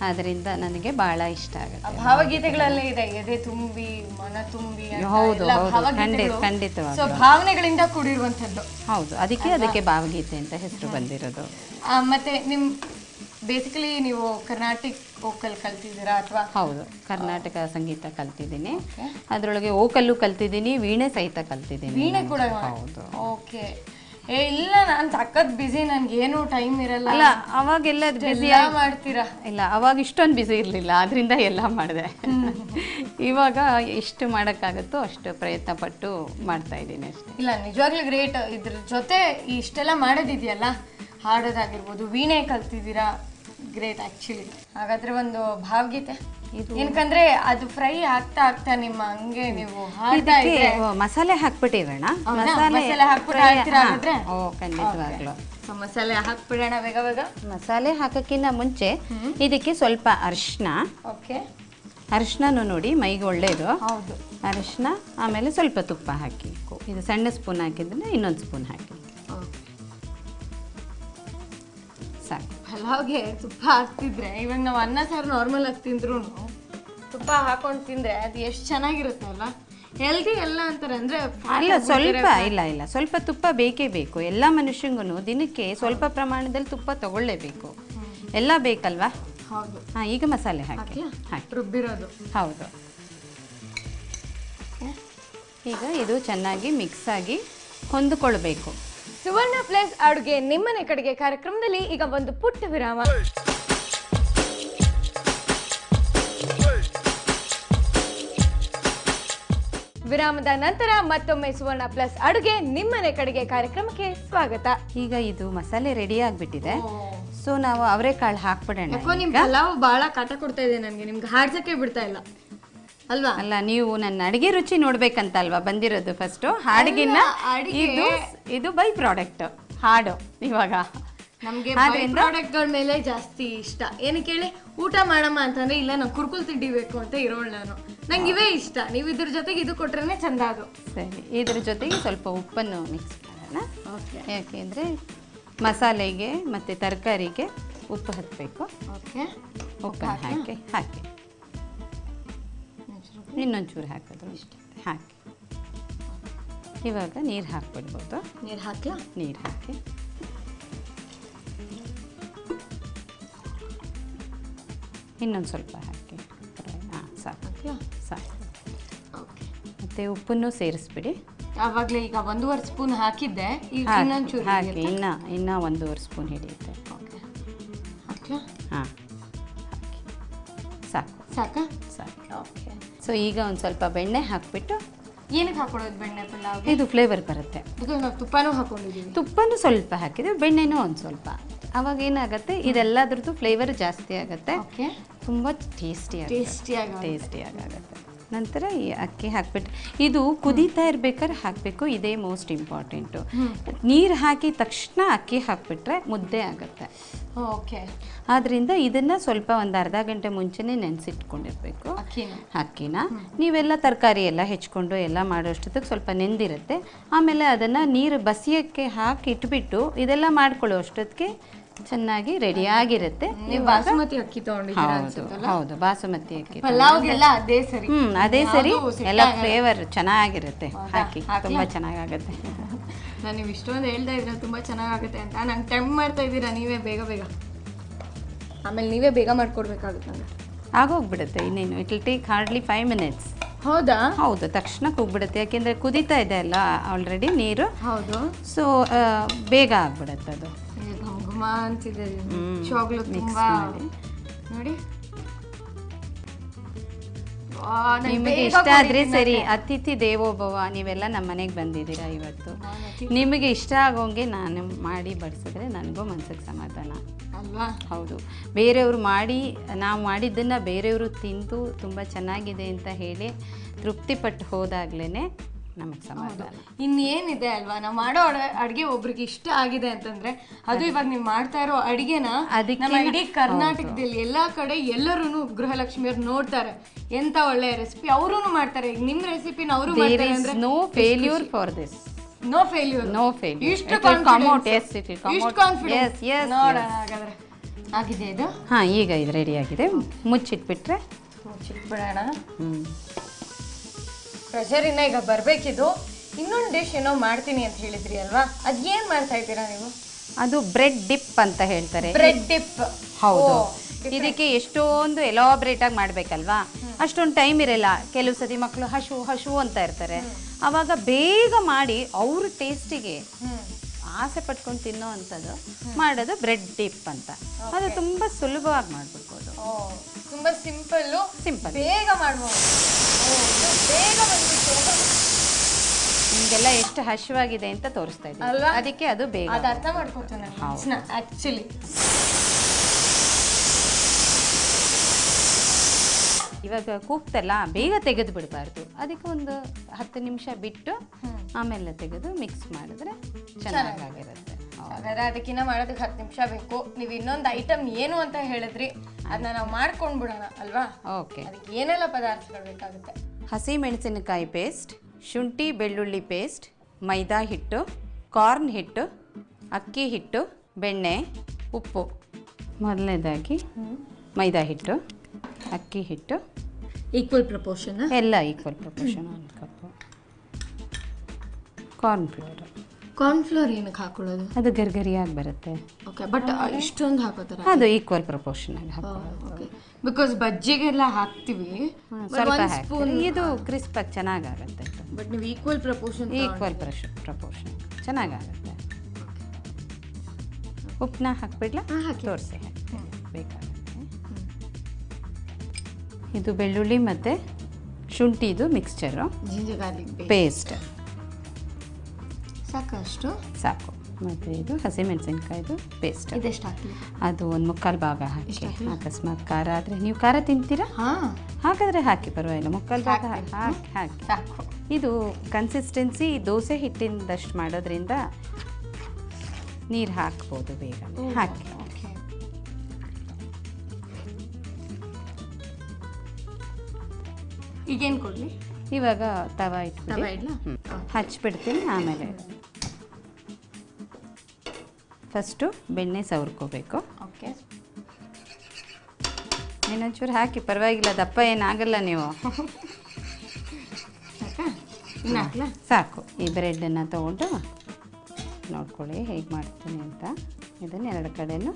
ಅದರಿಂದ ನನಗೆ ಭಾಳ ಇಷ್ಟ ಆಗುತ್ತೆ. ಭಾವಗೀತೆಗಳಲ್ಲೇ ಇದೆ ಎದೆ ತುಂಬಿ ಮನ ತುಂಬಿ. ಹೌದು ಹೌದು, ಖಂಡಿತವಾಗಿ ಭಾವನೆಗಳಿಂದ ಕೂಡಿರುವಂಥದ್ದು. ಹೌದು, ಅದಕ್ಕೆ ಭಾವಗೀತೆ ಅಂತ ಹೆಸರು ಬಂದಿರೋದು. ಮತ್ತೆ ನಿಮ್ ಬೇಸಿಕಲಿ ನೀವು ಕರ್ನಾಟಿಕ್ ವೋಕಲ್ ಕಲ್ತಿದ್ದೀರಾ ಅಥವಾ? ಹೌದು, ಕರ್ನಾಟಕ ಸಂಗೀತ ಕಲ್ತಿದ್ದೀನಿ. ಅದರೊಳಗೆ ವೋಕಲ್ಲು ಕಲ್ತಿದ್ದೀನಿ, ವೀಣೆ ಸಹಿತ ಕಲ್ತಿದ್ದೀನಿ. ವೀಣೆ ಕೂಡ? ಹೌದು. ಓಕೆ. ಇಲ್ಲ, ನಾನು ಸಖತ್ ಬಿಸಿ, ನನ್ಗೆ ಏನು ಟೈಮ್ ಇರಲ್ಲ. ಅಲ್ಲ, ಅವಾಗೆಲ್ಲ ಬಿಸಿ ಮಾಡ್ತೀರಾ? ಇಲ್ಲ, ಅವಾಗ ಇಷ್ಟೊಂದು ಬಿಸಿ ಇರಲಿಲ್ಲ, ಅದರಿಂದ ಎಲ್ಲ ಮಾಡಿದೆ. ಇವಾಗ ಎಷ್ಟು ಮಾಡೋಕ್ಕಾಗುತ್ತೋ ಅಷ್ಟು ಪ್ರಯತ್ನ ಪಟ್ಟು ಮಾಡ್ತಾ ಇದ್ದೀನಿ ಅಷ್ಟೇ. ಇಲ್ಲ, ನಿಜವಾಗ್ಲೂ ಗ್ರೇಟ್. ಇದ್ರ ಜೊತೆ ಇಷ್ಟೆಲ್ಲ ಮಾಡೋದಿದೆಯಲ್ಲ, ಹಾಡೋದಾಗಿರ್ಬೋದು, ವೀಣೆ ಕಲ್ತಿದ್ದೀರಾ, ಗ್ರೇಟ್ ಆ್ಯಕ್ಚುಲಿ. ಹಾಗಾದ್ರೆ ಒಂದು ಭಾವಗೀತೆ, ಏನಕ್ಕಂದ್ರೆ ಅದು ಫ್ರೈ ಆಗ್ತಾ ಆಗ್ತಾ ನಿಮ್ಮ ಹಂಗೆ ನೀವು ಹಾಡ್ತಾ ಇದ್ರೆ ಮಸಾಲೆ ಹಾಕ್ಬಿಟ್ಟಿರೋಣ. ಮಸಾಲೆ ಹಾಕ್ಬಿಟ್ರೆ ಖಂಡಿತವಾಗ್ಲು ಮಸಾಲೆ ಹಾಕ್ಬಿಡೋಣ ಬೇಗ ಬೇಗ. ಮಸಾಲೆ ಹಾಕಕ್ಕಿಂತ ಮುಂಚೆ ಇದಕ್ಕೆ ಸ್ವಲ್ಪ ಅರಿಶಿನ. ಓಕೆ, ಅರಿಶಿನೂ ನೋಡಿ ಮೈಗೆ ಒಳ್ಳೇದು. ಹೌದು, ಅರಿಶಿನ, ಆಮೇಲೆ ಸ್ವಲ್ಪ ತುಪ್ಪ ಹಾಕಿ. ಇದು ಸಣ್ಣ ಸ್ಪೂನ್ ಹಾಕಿದ್ರೆ ಇನ್ನೊಂದು ಸ್ಪೂನ್ ಹಾಕಿ ಸಾಕು. ಪಲಾವ್ಗೆ ತುಪ್ಪ ಹಾಕ್ತಿದ್ರೆ, ಇವಾಗ ನಾವು ಅನ್ನ ಸಾರು ನಾರ್ಮಲ್ ಆಗಿ ತಿಂದ್ರು ತುಪ್ಪ ಹಾಕೊಂಡು ತಿಂದ್ರೆ ಅದು ಎಷ್ಟು ಚೆನ್ನಾಗಿರುತ್ತೆ ಅಲ್ಲ. ಹೆಲ್ದಿ ಎಲ್ಲ ಅಂತಾರೆ. ಅಂದ್ರೆ ಅಲ್ಲ, ಸ್ವಲ್ಪ ಇಲ್ಲ ಸ್ವಲ್ಪ ತುಪ್ಪ ಬೇಕೇ ಬೇಕು. ಎಲ್ಲ ಮನುಷ್ಯಂಗೂ ದಿನಕ್ಕೆ ಸ್ವಲ್ಪ ಪ್ರಮಾಣದಲ್ಲಿ ತುಪ್ಪ ತಗೊಳ್ಳೇಬೇಕು. ಎಲ್ಲ ಬೇಕಲ್ವಾ? ಹೌದು. ಹಾಂ, ಈಗ ಮಸಾಲೆ ಹಾಕಿ ರುಬ್ಬಿರೋದು. ಹೌದು. ಈಗ ಇದು ಚೆನ್ನಾಗಿ ಮಿಕ್ಸ್ ಆಗಿ ಹೊಂದಿಕೊಳ್ಬೇಕು. ಸುವರ್ಣ ಪ್ಲಸ್ ಅಡುಗೆ ನಿಮ್ಮನೆ ಕಡೆಗೆ ಕಾರ್ಯಕ್ರಮದಲ್ಲಿ ಈಗ ಒಂದು ಪುಟ್ಟ ವಿರಾಮ. ವಿರಾಮದ ನಂತರ ಮತ್ತೊಮ್ಮೆ ಸುವರ್ಣ ಪ್ಲಸ್ ಅಡುಗೆ ನಿಮ್ಮನೆ ಕಡೆಗೆ ಕಾರ್ಯಕ್ರಮಕ್ಕೆ ಸ್ವಾಗತ. ಈಗ ಇದು ಮಸಾಲೆ ರೆಡಿ ಆಗ್ಬಿಟ್ಟಿದೆ. ಸೊ ನಾವು ಅವರೆಕಾಳು ಹಾಕ್ಬಿಡೋಣ. ಯಾಕೋ ನಿಮ್ ಪಲಾವ್ ಬಹಳ ಕಾಟ ಕೊಡ್ತಾ ಇದೆ ನನಗೆ, ನಿಮ್ಗೆ ಹಾಡ್ಸಕ್ಕೆ ಬಿಡ್ತಾ ಇಲ್ಲ ಅಲ್ವಾ? ಅಲ್ಲ, ನೀವು ನನ್ನ ಅಡಿಗೆ ರುಚಿ ನೋಡ್ಬೇಕಂತ ಅಲ್ವಾ ಬಂದಿರೋದು ಫಸ್ಟ್. ಹಾಡಿಗಿನ್ನ ಇದು ಬೈ ಪ್ರಾಡಕ್ಟ್ ಹಾಡು. ಇವಾಗ ನಮ್ಗೆ ಪ್ರಾಡಕ್ಟ್ಗಳ ಮೇಲೆ ಜಾಸ್ತಿ ಇಷ್ಟ. ಏನಕ್ಕೆ ಹೇಳಿ, ಊಟ ಮಾಡಮ್ಮ ಅಂತಂದ್ರೆ ಇಲ್ಲ ನಾವು ಕುರ್ಕುಲ್ ತಿಂಡಿಬೇಕು ಅಂತ ಇರೋಳು ನಾನು. ನಂಗೆ ಇವೇ ಇಷ್ಟ. ನೀವು ಇದ್ರ ಜೊತೆಗೆ ಇದು ಕೊಟ್ರೇನೆ ಚಂದ. ಅದು ಸರಿ. ಇದ್ರ ಜೊತೆಗೆ ಸ್ವಲ್ಪ ಉಪ್ಪನ್ನು ಮಿಕ್ಸ್ ಮಾಡೋಣ. ಯಾಕೆಂದ್ರೆ ಮಸಾಲೆಗೆ ಮತ್ತು ತರಕಾರಿಗೆ ಉಪ್ಪು ಹತ್ತಬೇಕು. ಓಕೆ, ಉಪ್ಪನ್ನು ಹಾಕಿ ಇನ್ನೊಂಚೂರು ಹಾಕೋದು ಇಷ್ಟ ಹಾಕಿ. ಇವಾಗ ನೀರು ಹಾಕ್ಬಿಡ್ಬೋದು. ನೀರು ಹಾಕಿ ಇನ್ನೊಂದು ಸ್ವಲ್ಪ ಹಾಕಿ. ಹಾಂ, ಸಾಕು. ಮತ್ತು ಉಪ್ಪನ್ನು ಸೇರಿಸ್ಬಿಡಿ. ಆವಾಗಲೇ ಈಗ 1.5 ಸ್ಪೂನ್ ಹಾಕಿದ್ದೆ, ಈಗ ಇನ್ನೊಂದು ಚೂರು ಹಾಕಿ ಇನ್ನ 1.5 ಸ್ಪೂನ್ ಹಿಡಿಯುತ್ತೆ. ಹಾಕ್ಲಾ? ಹಾಂ, ಸಾಕು ಸಾಕಾ? ಸಾಕು. ಓಕೆ. ಸೊ ಈಗ ಒಂದು ಸ್ವಲ್ಪ ಬೆಣ್ಣೆ ಹಾಕಿಬಿಟ್ಟು, ಏನಕ್ಕೆ ಹಾಕೊಳ್ಳೋದು ಬೆಣ್ಣೆ ಪಲಾವ್ಗೆ? ಇದು ಫ್ಲೇವರ್ ಬರುತ್ತೆ. ಬಿಕಾಸ್ ನಾವು ತುಪ್ಪನೂ ಹಾಕೊಂಡಿದ್ದೀವಿ. ತುಪ್ಪನೂ ಸ್ವಲ್ಪ ಹಾಕಿದ್ರೆ, ಬೆಣ್ಣೆನೂ ಒಂದು ಸ್ವಲ್ಪ. ಅವಾಗ ಏನಾಗುತ್ತೆ, ಇದೆಲ್ಲದ್ರದ್ದು ಫ್ಲೇವರ್ ಜಾಸ್ತಿ ಆಗುತ್ತೆ, ಓಕೆ, ತುಂಬ ಟೇಸ್ಟಿಯಾಗುತ್ತೆ. ನಂತರ ಈ ಅಕ್ಕಿ ಹಾಕ್ಬಿಟ್ಟು ಇದು ಕುದೀತಾ ಇರ್ಬೇಕಾದ್ರೆ ಹಾಕಬೇಕು, ಇದೇ ಮೋಸ್ಟ್ ಇಂಪಾರ್ಟೆಂಟು. ನೀರು ಹಾಕಿ ತಕ್ಷಣ ಅಕ್ಕಿ ಹಾಕಿಬಿಟ್ರೆ ಮುದ್ದೆ ಆಗುತ್ತೆ. ಓಕೆ. ಆದ್ದರಿಂದ ಇದನ್ನು ಸ್ವಲ್ಪ ಒಂದು ಅರ್ಧ ಗಂಟೆ ಮುಂಚೆನೇ ನೆನೆಸಿಟ್ಕೊಂಡಿರ್ಬೇಕು ಅಕ್ಕಿನ. ನೀವೆಲ್ಲ ತರಕಾರಿ ಎಲ್ಲ ಹೆಚ್ಕೊಂಡು ಎಲ್ಲ ಮಾಡೋಷ್ಟೊತ್ತಿಗೆ ಸ್ವಲ್ಪ ನೆಂದಿರುತ್ತೆ. ಆಮೇಲೆ ಅದನ್ನು ನೀರು ಬಸಿಯೋಕ್ಕೆ ಹಾಕಿ ಇಟ್ಬಿಟ್ಟು ಇದೆಲ್ಲ ಮಾಡ್ಕೊಳ್ಳೋ ಅಷ್ಟೊತ್ತಿಗೆ ಚೆನ್ನಾಗಿ ರೆಡಿಯಾಗಿರುತ್ತೆ. ನೀವು ಬಾಸುಮತಿ ಅಕ್ಕಿ ತಗೊಂಡಿದ್ದೀರಾ ಅನ್ಸುತ್ತಲ್ಲ? ಹೌದು, ಬಾಸುಮತಿ ಅಕ್ಕಿ. ಪಲಾವ್ಗೆಲ್ಲ ಅದೇ ಸರಿ. ಅದೇ ಸರಿ. ಎಲ್ಲ ಫ್ಲೇವರ್ ಚೆನ್ನಾಗಿರುತ್ತೆ ಹಾಕಿ, ತುಂಬ ಚೆನ್ನಾಗಾಗುತ್ತೆ. ನಾನು ನೀವು ಇಷ್ಟೊಂದು ಹೇಳ್ತಾ ಇದ್ರೆ ತುಂಬ ಚೆನ್ನಾಗಾಗುತ್ತೆ ಅಂತ ನಂಗೆ ಟೆಂಪ್ ಮಾಡ್ತಾ ಇದ್ದೀರಾ ನೀವೇ ಬೇಗ ಬೇಗ. ಆಮೇಲೆ ನೀವೇ ಬೇಗ ಮಾಡ್ಕೊಡ್ಬೇಕಾಗುತ್ತೆ ನನಗೆ. ಆಗೋಗ್ಬಿಡುತ್ತೆ ಇನ್ನೇನು. It will take hardly 5 minutes. ಹೌದಾ? ಹೌದು, ತಕ್ಷಣ ಹೋಗ್ಬಿಡುತ್ತೆ. ಯಾಕೆಂದರೆ ಕುದೀತಾ ಇದೆ ಅಲ್ಲ ಆಲ್ರೆಡಿ ನೀರು. ಹೌದು. ಸೊ ಬೇಗ ಆಗ್ಬಿಡುತ್ತೆ ಅದು. ಘಮ ಅಂತಿದೆ ಶಾಗ್ಲು ತುಂಬಾ. ನೋಡಿ, ನಿಮಗೆ ಇಷ್ಟ ಆದರೆ ಸರಿ. ಅತಿಥಿ ದೇವೋಭವ. ನೀವೆಲ್ಲ ನಮ್ಮ ಮನೆಗೆ ಬಂದಿದ್ದೀರಾ ಇವತ್ತು. ನಿಮಗೆ ಇಷ್ಟ ಆಗೋಂಗೆ ನಾನು ಮಾಡಿ ಬಡಿಸಿದ್ರೆ ನನಗೂ ಮನ್ಸಿಗೆ ಸಮಾಧಾನ ಅಲ್ವಾ? ಹೌದು. ಬೇರೆಯವರು ಮಾಡಿ, ನಾವು ಮಾಡಿದ್ದನ್ನು ಬೇರೆಯವರು ತಿಂದು ತುಂಬ ಚೆನ್ನಾಗಿದೆ ಅಂತ ಹೇಳಿ ತೃಪ್ತಿಪಟ್ಟು ಹೋದಾಗ್ಲೇ ನಮಗೆ ಸಮಾಧಾನ. ಇನ್ನೇನಿದೆ ಅಲ್ವಾ, ನಾವು ಮಾಡೋ ಅಡುಗೆ ಒಬ್ರಿಗೆ ಇಷ್ಟ ಆಗಿದೆ ಅಂತಂದ್ರೆ ಅದು ಇವಾಗ ನೀವು ಮಾಡ್ತಾ ಇರೋ ಅಡುಗೆನ ನಮ್ಮ ಇಡೀ ಕರ್ನಾಟಕದಲ್ಲಿ ಎಲ್ಲಾ ಕಡೆ ಎಲ್ಲರೂ ಗೃಹಲಕ್ಷ್ಮಿಯವ್ರು ನೋಡ್ತಾರೆ. ಎಂತ ಒಳ್ಳೆ ರೆಸಿಪಿ ಅವರು ಮಾಡ್ತಾರೆ. ಈಗ ನಿಮ್ಮ ರೆಸಿಪಿನ ಅವರು ಮಾಡ್ತಾರೆ ಅಂದ್ರೆ no failure for this. No failure. ಇಷ್ಟು ಕಾನ್ಫಿಡೆನ್ಸ್ ನೋಡೋಣ ಹಾಗಾದ್ರೆ. ಆಗಿದೆ ಇದು? ಹಾಂ, ಈಗ ಇದು ರೆಡಿ ಆಗಿದೆ. ಮುಚ್ಚಿಟ್ಬಿಟ್ರೆ ಮುಚ್ಚಿಟ್ಬಿಡೋಣ. ಪ್ರೆಷರ್ ಇನ್ನ ಈಗ ಬರ್ಬೇಕಿದು. ಇನ್ನೊಂದು ಡಿಶ್ ಏನೋ ಮಾಡ್ತೀನಿ ಅಂತ ಹೇಳಿದ್ರಿ ಅಲ್ವಾ, ಅದೇನ್ ಮಾಡ್ತಾ ಇದ್ದೀರಾ ನೀವು? ಅದು ಬ್ರೆಡ್ ಡಿಪ್ ಅಂತ ಹೇಳ್ತಾರೆ. Bread dip. ಹೌದು. ಇದಕ್ಕೆ ಎಷ್ಟೊಂದು ಎಲಾಬ್ರೇಟ್ ಆಗಿ ಮಾಡ್ಬೇಕಲ್ವಾ, ಅಷ್ಟೊಂದು ಟೈಮ್ ಇರಲ್ಲ. ಕೆಲವು ಸತಿ ಮಕ್ಕಳು ಹಶು ಅಂತ ಇರ್ತಾರೆ. ಅವಾಗ ಬೇಗ ಮಾಡಿ ಅವ್ರ ಟೇಸ್ಟಿಗೆ ಆಸೆ ಪಟ್ಕೊಂಡು ತಿನ್ನೋ ಅಂಥದ್ದು ಮಾಡೋದು ಬ್ರೆಡ್ ಡಿಪ್ ಅಂತ. ಅದು ತುಂಬ ಸುಲಭವಾಗಿ ಮಾಡ್ಬಿಡ್ಬೋದು. ತುಂಬಾ ಸಿಂಪಲ್, ಬೇಗ ಮಾಡ್ಬೋದು. ಬೇಗ ಬಂದ್ಬಿಟ್ಟು ನಿಮಗೆಲ್ಲ ಎಷ್ಟು ಹಸಿವಾಗಿದೆ ಅಂತ ತೋರಿಸ್ತಾ ಇದ್ದೀನಿ. ಅದಕ್ಕೆ ಅದು ಬೇಗ ಅದು ಅರ್ಥ ಮಾಡ್ಕೊತೀನಿ ಆಕ್ಚುಲಿ. ಇವಾಗ ಕೂಗ್ತಲ್ಲ, ಬೇಗ ತೆಗೆದು ಬಿಡಬಾರ್ದು. ಅದಕ್ಕೆ ಒಂದು 10 ನಿಮಿಷ ಬಿಟ್ಟು ಆಮೇಲೆ ತೆಗೆದು ಮಿಕ್ಸ್ ಮಾಡಿದ್ರೆ ಚೆನ್ನಾಗಿರುತ್ತೆ. ಹಾಗಾದ್ರೆ ಅದಕ್ಕಿಂತ ಮಾಡೋದಕ್ಕೆ 10 ನಿಮಿಷ ಬೇಕು. ನೀವು ಇನ್ನೊಂದು ಐಟಮ್ ಏನು ಅಂತ ಹೇಳಿದ್ರಿ, ಅದನ್ನ ನಾವು ಮಾಡ್ಕೊಂಡು ಬಿಡೋಣ ಅಲ್ವಾ? ಓಕೆ. ಅದಕ್ಕೆ ಏನೆಲ್ಲ ಪದಾರ್ಥಗಳು ಬೇಕಾಗುತ್ತೆ? ಹಸಿ ಮೆಣಸಿನಕಾಯಿ ಪೇಸ್ಟ್, ಶುಂಠಿ ಬೆಳ್ಳುಳ್ಳಿ ಪೇಸ್ಟ್, ಮೈದಾ ಹಿಟ್ಟು, ಕಾರ್ನ್ ಹಿಟ್ಟು, ಅಕ್ಕಿ ಹಿಟ್ಟು, ಬೆಣ್ಣೆ, ಉಪ್ಪು. ಮೊದಲನೇದಾಗಿ ಮೈದಾ ಹಿಟ್ಟು, ಅಕ್ಕಿ ಹಿಟ್ಟು ಈಕ್ವಲ್ ಪ್ರಪೋರ್ಷನ್, ಎಲ್ಲ ಈಕ್ವಲ್ ಪ್ರಪೋರ್ಷನ್. 1 ಕಪ್ಪು ಕಾರ್ನ್ ಫ್ಲೋರ್ ಏನಕ್ಕೆ ಹಾಕೊಳ್ಳೋದು? ಅದು ಗರಿಗರಿಯಾಗಿ ಬರುತ್ತೆ. ಓಕೆ, ಬಟ್ ಇಷ್ಟೊಂದು ಹಾಕೋತಾರೆ? ಅದು ಈಕ್ವಲ್ ಪ್ರಪೋರ್ಷನ್ ಆಗಿ ಹಾಕೋದು. ಓಕೆ, ಬಿಕಾಸ್ ಬಜ್ಜಿಗೆಲ್ಲ ಹಾಕ್ತೀವಿ ಸ್ವಲ್ಪ ಹಾಕ್ತೀವಿ, ಇದು ಕ್ರಿಸ್ಪ್ ಆಗಿ ಚೆನ್ನಾಗಾಗುತ್ತೆ. ಬಟ್ ನೀವು ಈಕ್ವಲ್ ಪ್ರಪೋರ್ಷನ್ ಚೆನ್ನಾಗಾಗುತ್ತೆ. ಉಪ್ಪನ್ನ ಹಾಕ್ಬಿಡ್ಲಾ? ತೋರಿಸಿ, ಬೇಕಾಗುತ್ತೆ. ಇದು ಬೆಳ್ಳುಳ್ಳಿ ಮತ್ತು ಶುಂಠಿದು ಮಿಕ್ಸ್ಚರು, ಜಿಂಜರ್ ಗಾರ್ಲಿಕ್ ಪೇಸ್ಟ್ ಸಾಕಷ್ಟು ಸಾಕು. ಮತ್ತು ಇದು ಹಸಿಮೆಣಸಿನ್ಕಾಯ್ದು ಪೇಸ್ಟ್. ಇದೆಷ್ಟು ಹಾಕಿ? ಅದು 1/4 ಭಾಗ ಹಾಕಿ. ಅಕಸ್ಮಾತ್ ಖಾರ ಆದರೆ, ನೀವು ಖಾರ ತಿಂತೀರಾ? ಹಾಗಾದರೆ ಹಾಕಿ, ಪರವಾಗಿಲ್ಲ. 1/4 ಭಾಗ ಹಾಕಿ ಸಾಕು. ಇದು ಕನ್ಸಿಸ್ಟೆನ್ಸಿ ದೋಸೆ ಹಿಟ್ಟಿಂದಷ್ಟು ಮಾಡೋದ್ರಿಂದ ನೀರು ಹಾಕ್ಬೋದು ಬೇಗ. ಹಾಕಿ. ಈಗೇನು ಕೊಡಲಿ? ಇವಾಗ ತವ ಇಟ್ಬಿಟ್ಟು ಹಚ್ಬಿಡ್ತೀನಿ. ಆಮೇಲೆ ಫಸ್ಟು ಬೆಣ್ಣೆ ಸವರ್ಕೋಬೇಕು. ಓಕೆ, ಇನ್ನೊಂಚೂರು ಹಾಕಿ, ಪರವಾಗಿಲ್ಲ, ದಪ್ಪ ಏನಾಗಲ್ಲ ನೀವು. ಸಾಕು. ಈ ಬ್ರೆಡ್ಡನ್ನು ತೊಗೊಂಡು ನೋಡ್ಕೊಳ್ಳಿ ಹೇಗೆ ಮಾಡ್ತೀನಿ ಅಂತ. ಇದನ್ನು 2 ಕಡೆನೂ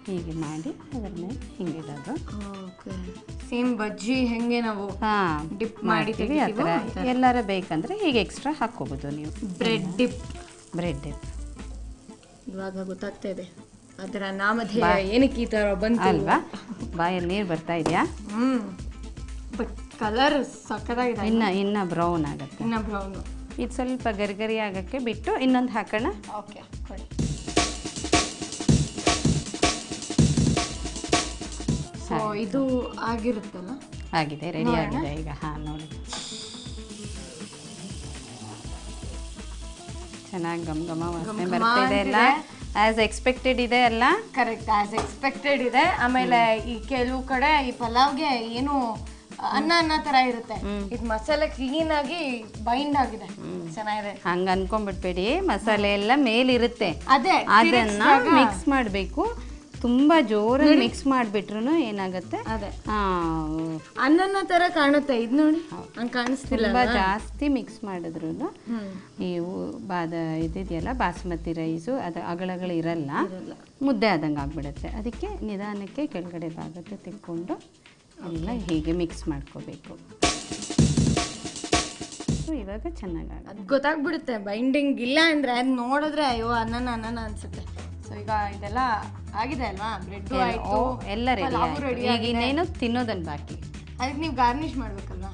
ಹೀಗೆ ಮಾಡಿ ಅದರ ಮೇಲೆ ಹಿಂಗೆ ಇಡೋದು. ಓಕೆ, ಸೇಮ್ ಬಜ್ಜಿ ಹೆಂಗೆ ನಾವು ಡಿಪ್ ಮಾಡ್ತೀವಿ ಆ ಥರ. ಎಲ್ಲರ ಬೇಕಂದರೆ ಹೀಗೆ ಎಕ್ಸ್ಟ್ರಾ ಹಾಕ್ಕೋಬೋದು ನೀವು. Bread dip. ಇವಾಗ ಗೊತ್ತಾಗ್ತಾ ಇದೆ ಅದರ ನಾಮಧೇಯ ಏನಕ್ಕೆ ಈ ಥರ ಬಂತು ಅಲ್ವಾ? ಬಾಯಲ್ಲಿ ನೀರು ಬರ್ತಾ ಇದೆಯಾ? ಬಟ್ ಕಲರ್ ಸಕ್ಕತ್ತಾಗಿದೆ. ಇನ್ನು ಬ್ರೌನ್ ಆಗುತ್ತೆ. ಇನ್ನು ಬ್ರೌನು. ಇದು ಸ್ವಲ್ಪ ಗರಿಗರಿ ಆಗೋಕ್ಕೆ ಬಿಟ್ಟು ಇನ್ನೊಂದು ಹಾಕೋಣ. ಓಕೆ, ಕೊಡಿ. ಸೊ ಇದು ಆಗಿರುತ್ತಲ್ಲ? ಆಗಿದೆ, ರೆಡಿ ಆಗಿದೆ ಈಗ. ಹಾಂ, ನೋಡಿ ಚೆನ್ನಾಗಿ ಘಮ ವಾಸನೆ ಬರ್ತಾ ಇದೆ ಎಲ್ಲ. ಆಸ್ ಎಕ್ಸ್ಪೆಕ್ಟೆಡ್ ಇದೆ ಅಲ್ಲ? ಕರೆಕ್ಟ್, ಆಸ್ ಎಕ್ಸ್ಪೆಕ್ಟೆಡ್ ಇದೆ. ಆಮೇಲೆ ಈ ಕೆಲವು ಕಡೆ ಈ ಪಲಾವ್ಗೆ ಏನು ಅನ್ನ ತರ ಇರುತ್ತೆ, ಇದು ಮಸಾಲೆ ಕ್ಲೀನ್ ಆಗಿ ಬೈಂಡ್ ಆಗಿದೆ, ಚೆನ್ನಾಗಿದೆ. ಹಂಗ ಅನ್ಕೊಂಡ್ಬಿಡ್ಬೇಡಿ, ಮಸಾಲೆ ಎಲ್ಲ ಮೇಲಿರುತ್ತೆ, ಅದೇ ಅದನ್ನ ಮಿಕ್ಸ್ ಮಾಡಬೇಕು. ತುಂಬಾ ಜೋರಾಗಿ ಮಿಕ್ಸ್ ಮಾಡಿಬಿಟ್ರು ಏನಾಗುತ್ತೆ, ಅದೇ ಅನ್ನ ತರ ಕಾಣುತ್ತೆ. ಇದು ನೋಡಿ, ಹಂಗೆ ಕಾಣಿಸ್ತಿಲ್ಲ. ತುಂಬಾ ಜಾಸ್ತಿ ಮಿಕ್ಸ್ ಮಾಡಿದ್ರು ನೀವು ಇದೆಯಲ್ಲ ಬಾಸ್ಮತಿ ರೈಸು, ಅದು ಅಗಳಗಳು ಇರಲ್ಲ, ಮುದ್ದೆ ಆದಂಗೆ ಆಗ್ಬಿಡುತ್ತೆ. ಅದಕ್ಕೆ ನಿಧಾನಕ್ಕೆ ಕೆಳಗಡೆ ಭಾಗಕ್ಕೆ ತಿಳ್ಕೊಂಡು ಎಲ್ಲ ಹೀಗೆ ಮಿಕ್ಸ್ ಮಾಡ್ಕೋಬೇಕು. ಇವಾಗ ಚೆನ್ನಾಗಿ ಅದು ಗೊತ್ತಾಗ್ಬಿಡುತ್ತೆ. ಬೈಂಡಿಂಗ್ ಇಲ್ಲ ಅಂದ್ರೆ ಅದು ನೋಡಿದ್ರೆ ಅಯ್ಯೋ ಅನ್ನ ಅನ್ಸುತ್ತೆ. ಸೊ ಈಗ ಇದೆಲ್ಲ ಆಗಿದೆ ಅಲ್ವಾ? ಬ್ರೆಡ್ ಆಯ್ತು, ಎಲ್ಲ ರೆಡಿ. ಈಗ ಇನ್ನೇನು ತಿನ್ನೋದನ್ನ ಬಾಕಿ. ಅದಕ್ಕೆ ನೀವು ಗಾರ್ನಿಶ್ ಮಾಡ್ಬೇಕಲ್ವಾ?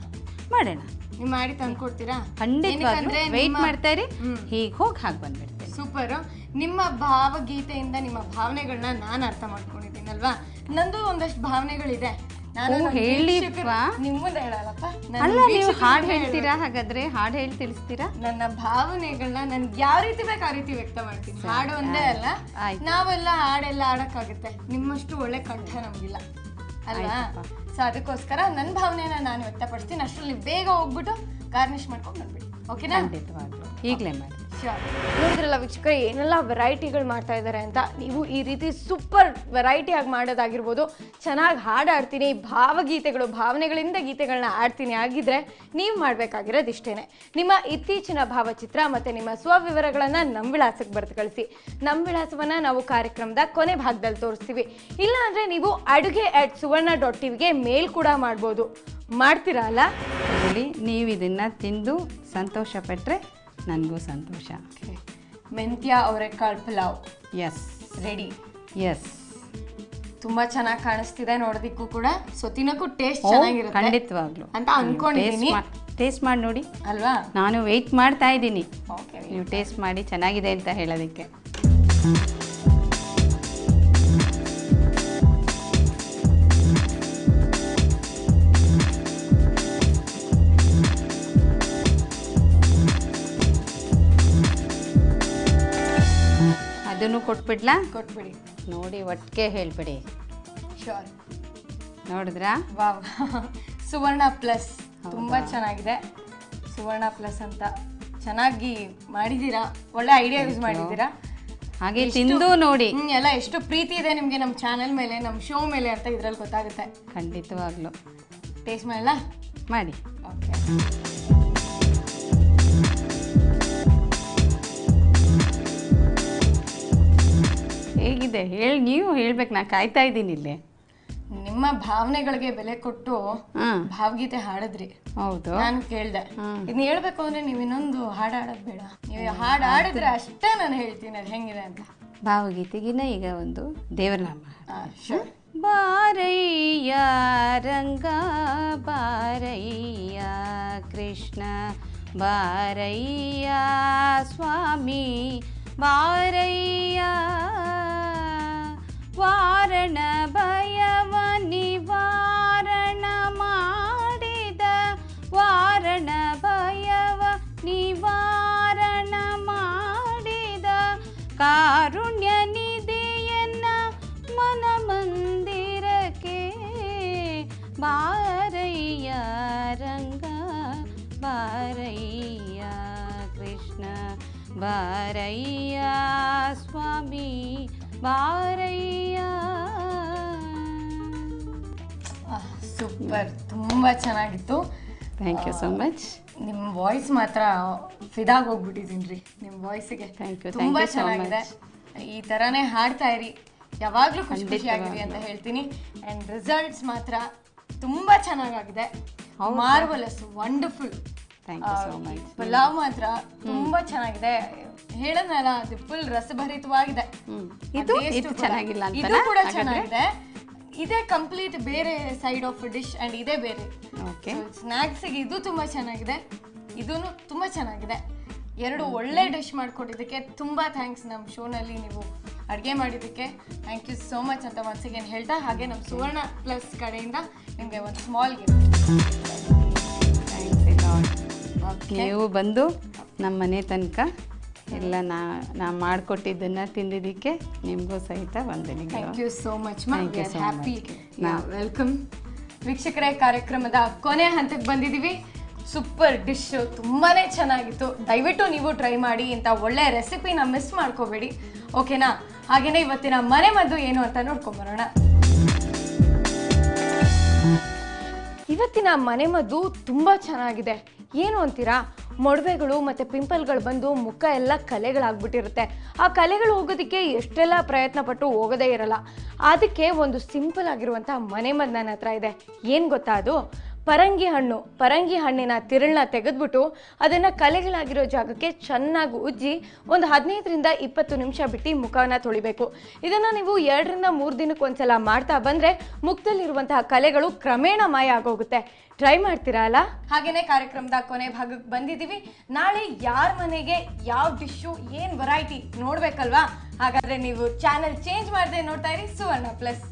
ಮಾಡೋಣ. ನೀವು ಮಾಡಿ ತಂದು ಕೊಡ್ತೀರಾ? ಖಂಡಿತವಾಗ್ಲೂ ವೆಯ್ಟ್ ಮಾಡ್ತಾ ಇರಿ. ಹೀಗೆ ಹೋಗಿ ಹಾಕಿ ಬಂದ್ಬಿಡ್ತೇನೆ. ಸೂಪರ್. ನಿಮ್ಮ ಭಾವಗೀತೆಯಿಂದ ನಿಮ್ಮ ಭಾವನೆಗಳನ್ನ ನಾನು ಅರ್ಥ ಮಾಡ್ಕೊಂಡಿದ್ದೀನಲ್ವಾ? ನಂದು ಒಂದಷ್ಟು ಭಾವನೆಗಳಿದೆ. ನಿಮ್ಮಂದ ಹೇಳಲ್ಲಪ್ಪ. ಅಲ್ಲ, ನೀವು ಹಾಡು ಹೇಳ್ತೀರಾ? ಹಾಗಾದ್ರೆ ಹಾಡು ಹೇಳಿ ತಿಳಿಸ್ತೀರಾ? ನನ್ನ ಭಾವನೆಗಳನ್ನ ನನ್ಗೆ ಯಾವ ರೀತಿ ಬೇಕು ಆ ರೀತಿ ವ್ಯಕ್ತ ಮಾಡ್ತೀನಿ. ಹಾಡು ಒಂದೇ ಅಲ್ಲ, ನಾವೆಲ್ಲ ಹಾಡೆಲ್ಲ ಆಡಕ್ಕಾಗುತ್ತೆ. ನಿಮ್ಮಷ್ಟು ಒಳ್ಳೆ ಕಂಠ ನಮ್ಗಿಲ್ಲ ಅಲ್ವಾ? ಸೊ ಅದಕ್ಕೋಸ್ಕರ ನನ್ನ ಭಾವನೆನ ನಾನು ವ್ಯಕ್ತಪಡಿಸ್ತೀನಿ. ಅಷ್ಟರಲ್ಲಿ ಬೇಗ ಹೋಗ್ಬಿಟ್ಟು ಗಾರ್ನಿಶ್ ಮಾಡ್ಕೊಂಡು ಬಂದ್ಬಿಡಿ. ಓಕೆನಾ? ಈಗಲೇ ಮಾಡಿ. ನೋಡಿದ್ರಲ್ಲ ವೀಕ್ಷಕರೇ, ಏನೆಲ್ಲ ವೆರೈಟಿಗಳು ಮಾಡ್ತಾ ಇದ್ದಾರೆ ಅಂತ. ನೀವು ಈ ರೀತಿ ಸೂಪರ್ ವೆರೈಟಿ ಆಗಿ ಮಾಡೋದಾಗಿರ್ಬೋದು, ಚೆನ್ನಾಗಿ ಹಾಡಾಡ್ತೀನಿ, ಭಾವಗೀತೆಗಳು, ಭಾವನೆಗಳಿಂದ ಗೀತೆಗಳನ್ನ ಆಡ್ತೀನಿ ಆಗಿದ್ರೆ ನೀವು ಮಾಡಬೇಕಾಗಿರೋದು ಇಷ್ಟೇನೆ. ನಿಮ್ಮ ಇತ್ತೀಚಿನ ಭಾವಚಿತ್ರ ಮತ್ತು ನಿಮ್ಮ ಸ್ವವಿವರಗಳನ್ನು ನಮ್ಮ ವಿಳಾಸಕ್ಕೆ ಬರೆದು ಕಳಿಸಿ. ನಮ್ಮ ವಿಳಾಸವನ್ನು ನಾವು ಕಾರ್ಯಕ್ರಮದ ಕೊನೆ ಭಾಗದಲ್ಲಿ ತೋರಿಸ್ತೀವಿ. ಇಲ್ಲ ಅಂದರೆ ನೀವು aduge@suvarna.tvಗೆ ಮೇಲ್ ಕೂಡ ಮಾಡ್ಬೋದು. ಮಾಡ್ತೀರಾ ಅಲ್ಲ? ನೀವು ಇದನ್ನು ತಿಂದು ಸಂತೋಷ ಪಟ್ಟರೆ ನನಗೂ ಸಂತೋಷ. ಮೆಂತ್ಯ ಅವರೆಕಾಳು ಪಲಾವ್ ರೆಡಿ. ತುಂಬಾ ಚೆನ್ನಾಗಿ ಕಾಣಿಸ್ತಿದೆ ನೋಡೋದಕ್ಕೂ ಕೂಡ. ಸೊ ತಿನ್ನಕ್ಕೂ ಟೇಸ್ಟ್ ಚೆನ್ನಾಗಿರುತ್ತೆ ಖಂಡಿತವಾಗ್ಲೂ ಅಂತ ಅನ್ಕೊಂಡಿದ್ದೀನಿ. ಟೇಸ್ಟ್ ಮಾಡಿ ನೋಡಿ ಅಲ್ವಾ? ನಾನು ವೆಯ್ಟ್ ಮಾಡ್ತಾ ಇದ್ದೀನಿ ನೀವು ಟೇಸ್ಟ್ ಮಾಡಿ ಚೆನ್ನಾಗಿದೆ ಅಂತ ಹೇಳೋದಕ್ಕೆ. ಅದನ್ನು ಕೊಟ್ಬಿಡ್ಲಾ? ಕೊಟ್ಬಿಡಿ. ನೋಡಿ ಒಟ್ಟಿಗೆ ಹೇಳ್ಬಿಡಿ. ಶೋರ್. ನೋಡಿದ್ರಾ? ವಾವ್, ಸುವರ್ಣ ಪ್ಲಸ್ ತುಂಬ ಚೆನ್ನಾಗಿದೆ. ಸುವರ್ಣ ಪ್ಲಸ್ ಅಂತ ಚೆನ್ನಾಗಿ ಮಾಡಿದ್ದೀರಾ, ಒಳ್ಳೆ ಐಡಿಯಾ ಯೂಸ್ ಮಾಡಿದ್ದೀರಾ. ಹಾಗೆ ತಿಂದು ನೋಡಿ ಎಲ್ಲ ಎಷ್ಟು ಪ್ರೀತಿ ಇದೆ ನಿಮಗೆ ನಮ್ಮ ಚಾನೆಲ್ ಮೇಲೆ, ನಮ್ಮ ಶೋ ಮೇಲೆ ಅಂತ ಇದ್ರಲ್ಲಿ ಗೊತ್ತಾಗುತ್ತೆ. ಖಂಡಿತವಾಗ್ಲೂ. ಟೇಸ್ಟ್ ಮಾಡಲ್ಲ? ಮಾಡಿ. ಓಕೆ. ಹೇಗಿದೆ ಹೇಳಿ, ನೀವು ಹೇಳ್ಬೇಕು, ನಾ ಕಾಯ್ತಾ ಇದ್ದೀನಿ ಇಲ್ಲಿ. ನಿಮ್ಮ ಭಾವನೆಗಳಿಗೆ ಬೆಲೆ ಕೊಟ್ಟು ಭಾವಗೀತೆ ಹಾಡಿದ್ರಿ. ಹೌದು, ನಾನು ಕೇಳ್ದೆ. ಇದನ್ನ ಹೇಳ್ಬೇಕು ಅಂದ್ರೆ ನೀವು ಇನ್ನೊಂದು ಹಾಡು ಹಾಡೋದು ಬೇಡ, ನೀವು ಹಾಡು ಹಾಡಿದ್ರೆ ಅಷ್ಟೇ ನಾನು ಹೇಳ್ತೀನಿ ಅದು ಹೆಂಗಿದೆ ಅಂತ. ಭಾವಗೀತೆಗಿನ ಈಗ ಒಂದು ದೇವರ ನಾಮ. ಬಾರಯ್ಯ ರಂಗ ಬಾರಯ್ಯ ಕೃಷ್ಣ ಬಾರಯ್ಯ ಸ್ವಾಮಿ ಬಾರಯ್ಯ ವಾರಣ ಭಯವ ನಿವಾರಣ ಮಾಡಿದ ವಾರಣ ಭಯವ ನಿವಾರಣ ಮಾಡಿದ ಕಾರುಣ್ಯ ನಿಧಿಯನ್ನ ಮನ ಮಂದಿರಕ್ಕೆ ಬಾರಯ್ಯ ರಂಗ ಬಾರಯ್ಯ ಕೃಷ್ಣ ಬಾರಯ್ಯ ಸ್ವಾಮಿ ಬಾರಯ್ಯ. ಸೂಪರ್, ತುಂಬಾ ಚೆನ್ನಾಗಿತ್ತು. Thank you so much. ನಿಮ್ಮ ವಾಯ್ಸ್ ಮಾತ್ರ ಫಿದಾಗಿ ಹೋಗ್ಬಿಟ್ಟಿದ್ದೀನಿ ರೀ ನಿಮ್ಮ ವಾಯ್ಸಿಗೆ. ತುಂಬಾ ಚೆನ್ನಾಗಿದೆ. ಈ ಥರನೇ ಹಾಡ್ತಾ ಇರಿ. ಯಾವಾಗ್ಲೂ ಖುಷಿಯಾಗಿರಿ ಅಂತ ಹೇಳ್ತೀನಿ. ಅಂಡ್ ರಿಸಲ್ಟ್ಸ್ ಮಾತ್ರ ತುಂಬಾ ಚೆನ್ನಾಗಿದೆ, ಮಾರ್ವಲಸ್, ವಂಡರ್ಫುಲ್. ಪಲಾವ್ ಮಾತ್ರ ತುಂಬಾ ಚೆನ್ನಾಗಿದೆ, ಹೇಳೋದಲ್ಲ, ಅದು ಫುಲ್ ರಸಭರಿತವಾಗಿದೆ. ಇದು ಚೆನ್ನಾಗಿಲ್ಲ ಅಂತ, ಇದು ಕೂಡ ಚೆನ್ನಾಗಿದೆ. ಇದೇ ಕಂಪ್ಲೀಟ್ ಬೇರೆ ಸೈಡ್ ಆಫ್ ಡಿಶ್ ಅಂಡ್ ಇದೇ ಬೇರೆ. ಸ್ನಾಕ್ಸ್ಗೆ ಇದು ತುಂಬಾ ಚೆನ್ನಾಗಿದೆ, ಇದೂ ತುಂಬಾ ಚೆನ್ನಾಗಿದೆ. ಎರಡು ಒಳ್ಳೆ ಡಿಶ್ ಮಾಡ್ಕೊಟ್ಟಿದ್ದಕ್ಕೆ ತುಂಬಾ ಥ್ಯಾಂಕ್ಸ್. ನಮ್ಮ ಶೋನಲ್ಲಿ ನೀವು ಅಡುಗೆ ಮಾಡಿದ್ದಕ್ಕೆ ಥ್ಯಾಂಕ್ ಯು ಸೋ ಮಚ್ ಅಂತ ಒನ್ಸ್ ಅಗೇನ್ ಹೇಳ್ತಾ, ಹಾಗೆ ನಮ್ಮ ಸುವರ್ಣ ಪ್ಲಸ್ ಕಡೆಯಿಂದ ನಿಮಗೆ ಒಂದು ಸ್ಮಾಲ್ ಗಿಫ್ಟ್. ನೀವು ಬಂದು ನಮ್ಮ ಮನೆ ತನಕ ಎಲ್ಲ ನಾ ಮಾಡಿಕೊಟ್ಟಿದ್ದನ್ನು ತಿಂದಿದ್ದಕ್ಕೆ ನಿಮಗೂ ಸಹಿತ ವಂದನೆಗಳು. Thank you so much ma'am, we are happy. Welcome. ವೀಕ್ಷಕರೇ, ಕಾರ್ಯಕ್ರಮದ ಕೊನೆ ಹಂತಕ್ಕೆ ಬಂದಿದ್ದೀವಿ. ಸೂಪರ್ ಡಿಶ್, ತುಂಬಾ ಚೆನ್ನಾಗಿತ್ತು. ದಯವಿಟ್ಟು ನೀವು ಟ್ರೈ ಮಾಡಿ, ಇಂಥ ಒಳ್ಳೆ ರೆಸಿಪಿನ ಮಿಸ್ ಮಾಡ್ಕೋಬೇಡಿ, ಓಕೆನಾ? ಹಾಗೆಯೇ ಇವತ್ತಿನ ಮನೆ ಮದ್ದು ಏನು ಅಂತ ನೋಡ್ಕೊಂಬರೋಣ. ಇವತ್ತಿನ ಮನೆ ಮದ್ದು ತುಂಬ ಚೆನ್ನಾಗಿದೆ. ಏನು ಅಂತೀರಾ? ಮೊಡವೆಗಳು ಮತ್ತು ಪಿಂಪಲ್ಗಳು ಬಂದು ಮುಖ ಎಲ್ಲ ಕಲೆಗಳಾಗ್ಬಿಟ್ಟಿರುತ್ತೆ. ಆ ಕಲೆಗಳು ಹೋಗೋದಕ್ಕೆ ಎಷ್ಟೆಲ್ಲ ಪ್ರಯತ್ನ ಪಟ್ಟು ಹೋಗೋದೇ ಇರಲ್ಲ. ಅದಕ್ಕೆ ಒಂದು ಸಿಂಪಲ್ ಆಗಿರುವಂಥ ಮನೆ ಮದ್ದು ನನ್ನ ಹತ್ರ ಇದೆ. ಏನು ಗೊತ್ತಾ? ಅದು ಪರಂಗಿ ಹಣ್ಣಿನ ತಿರುಳನ್ನ ತೆಗೆದ್ಬಿಟ್ಟು ಅದನ್ನು ಕಲೆಗಳಾಗಿರೋ ಜಾಗಕ್ಕೆ ಚೆನ್ನಾಗಿ ಉಜ್ಜಿ ಒಂದು 15ರಿಂದ 20 ನಿಮಿಷ ಬಿಟ್ಟು ಮುಖವನ್ನು ತೊಳಿಬೇಕು. ಇದನ್ನು ನೀವು 2ರಿಂದ 3 ದಿನಕ್ಕೆ ಒಂದ್ಸಲ ಮಾಡ್ತಾ ಬಂದರೆ ಮುಖದಲ್ಲಿರುವಂತಹ ಕಲೆಗಳು ಕ್ರಮೇಣ ಮಾಯ ಆಗೋಗುತ್ತೆ. ಟ್ರೈ ಮಾಡ್ತೀರಾ ಅಲ್ಲ? ಹಾಗೇನೆ ಕಾರ್ಯಕ್ರಮದ ಕೊನೆ ಭಾಗಕ್ಕೆ ಬಂದಿದ್ದೀವಿ. ನಾಳೆ ಯಾರ ಮನೆಗೆ ಯಾವ ಡಿಶ್ಶು, ಏನು ವೆರೈಟಿ ನೋಡ್ಬೇಕಲ್ವಾ? ಹಾಗಾದ್ರೆ ನೀವು ಚಾನೆಲ್ ಚೇಂಜ್ ಮಾಡದೆ ನೋಡ್ತಾ ಇರಿ ಸುವರ್ಣ ಪ್ಲಸ್.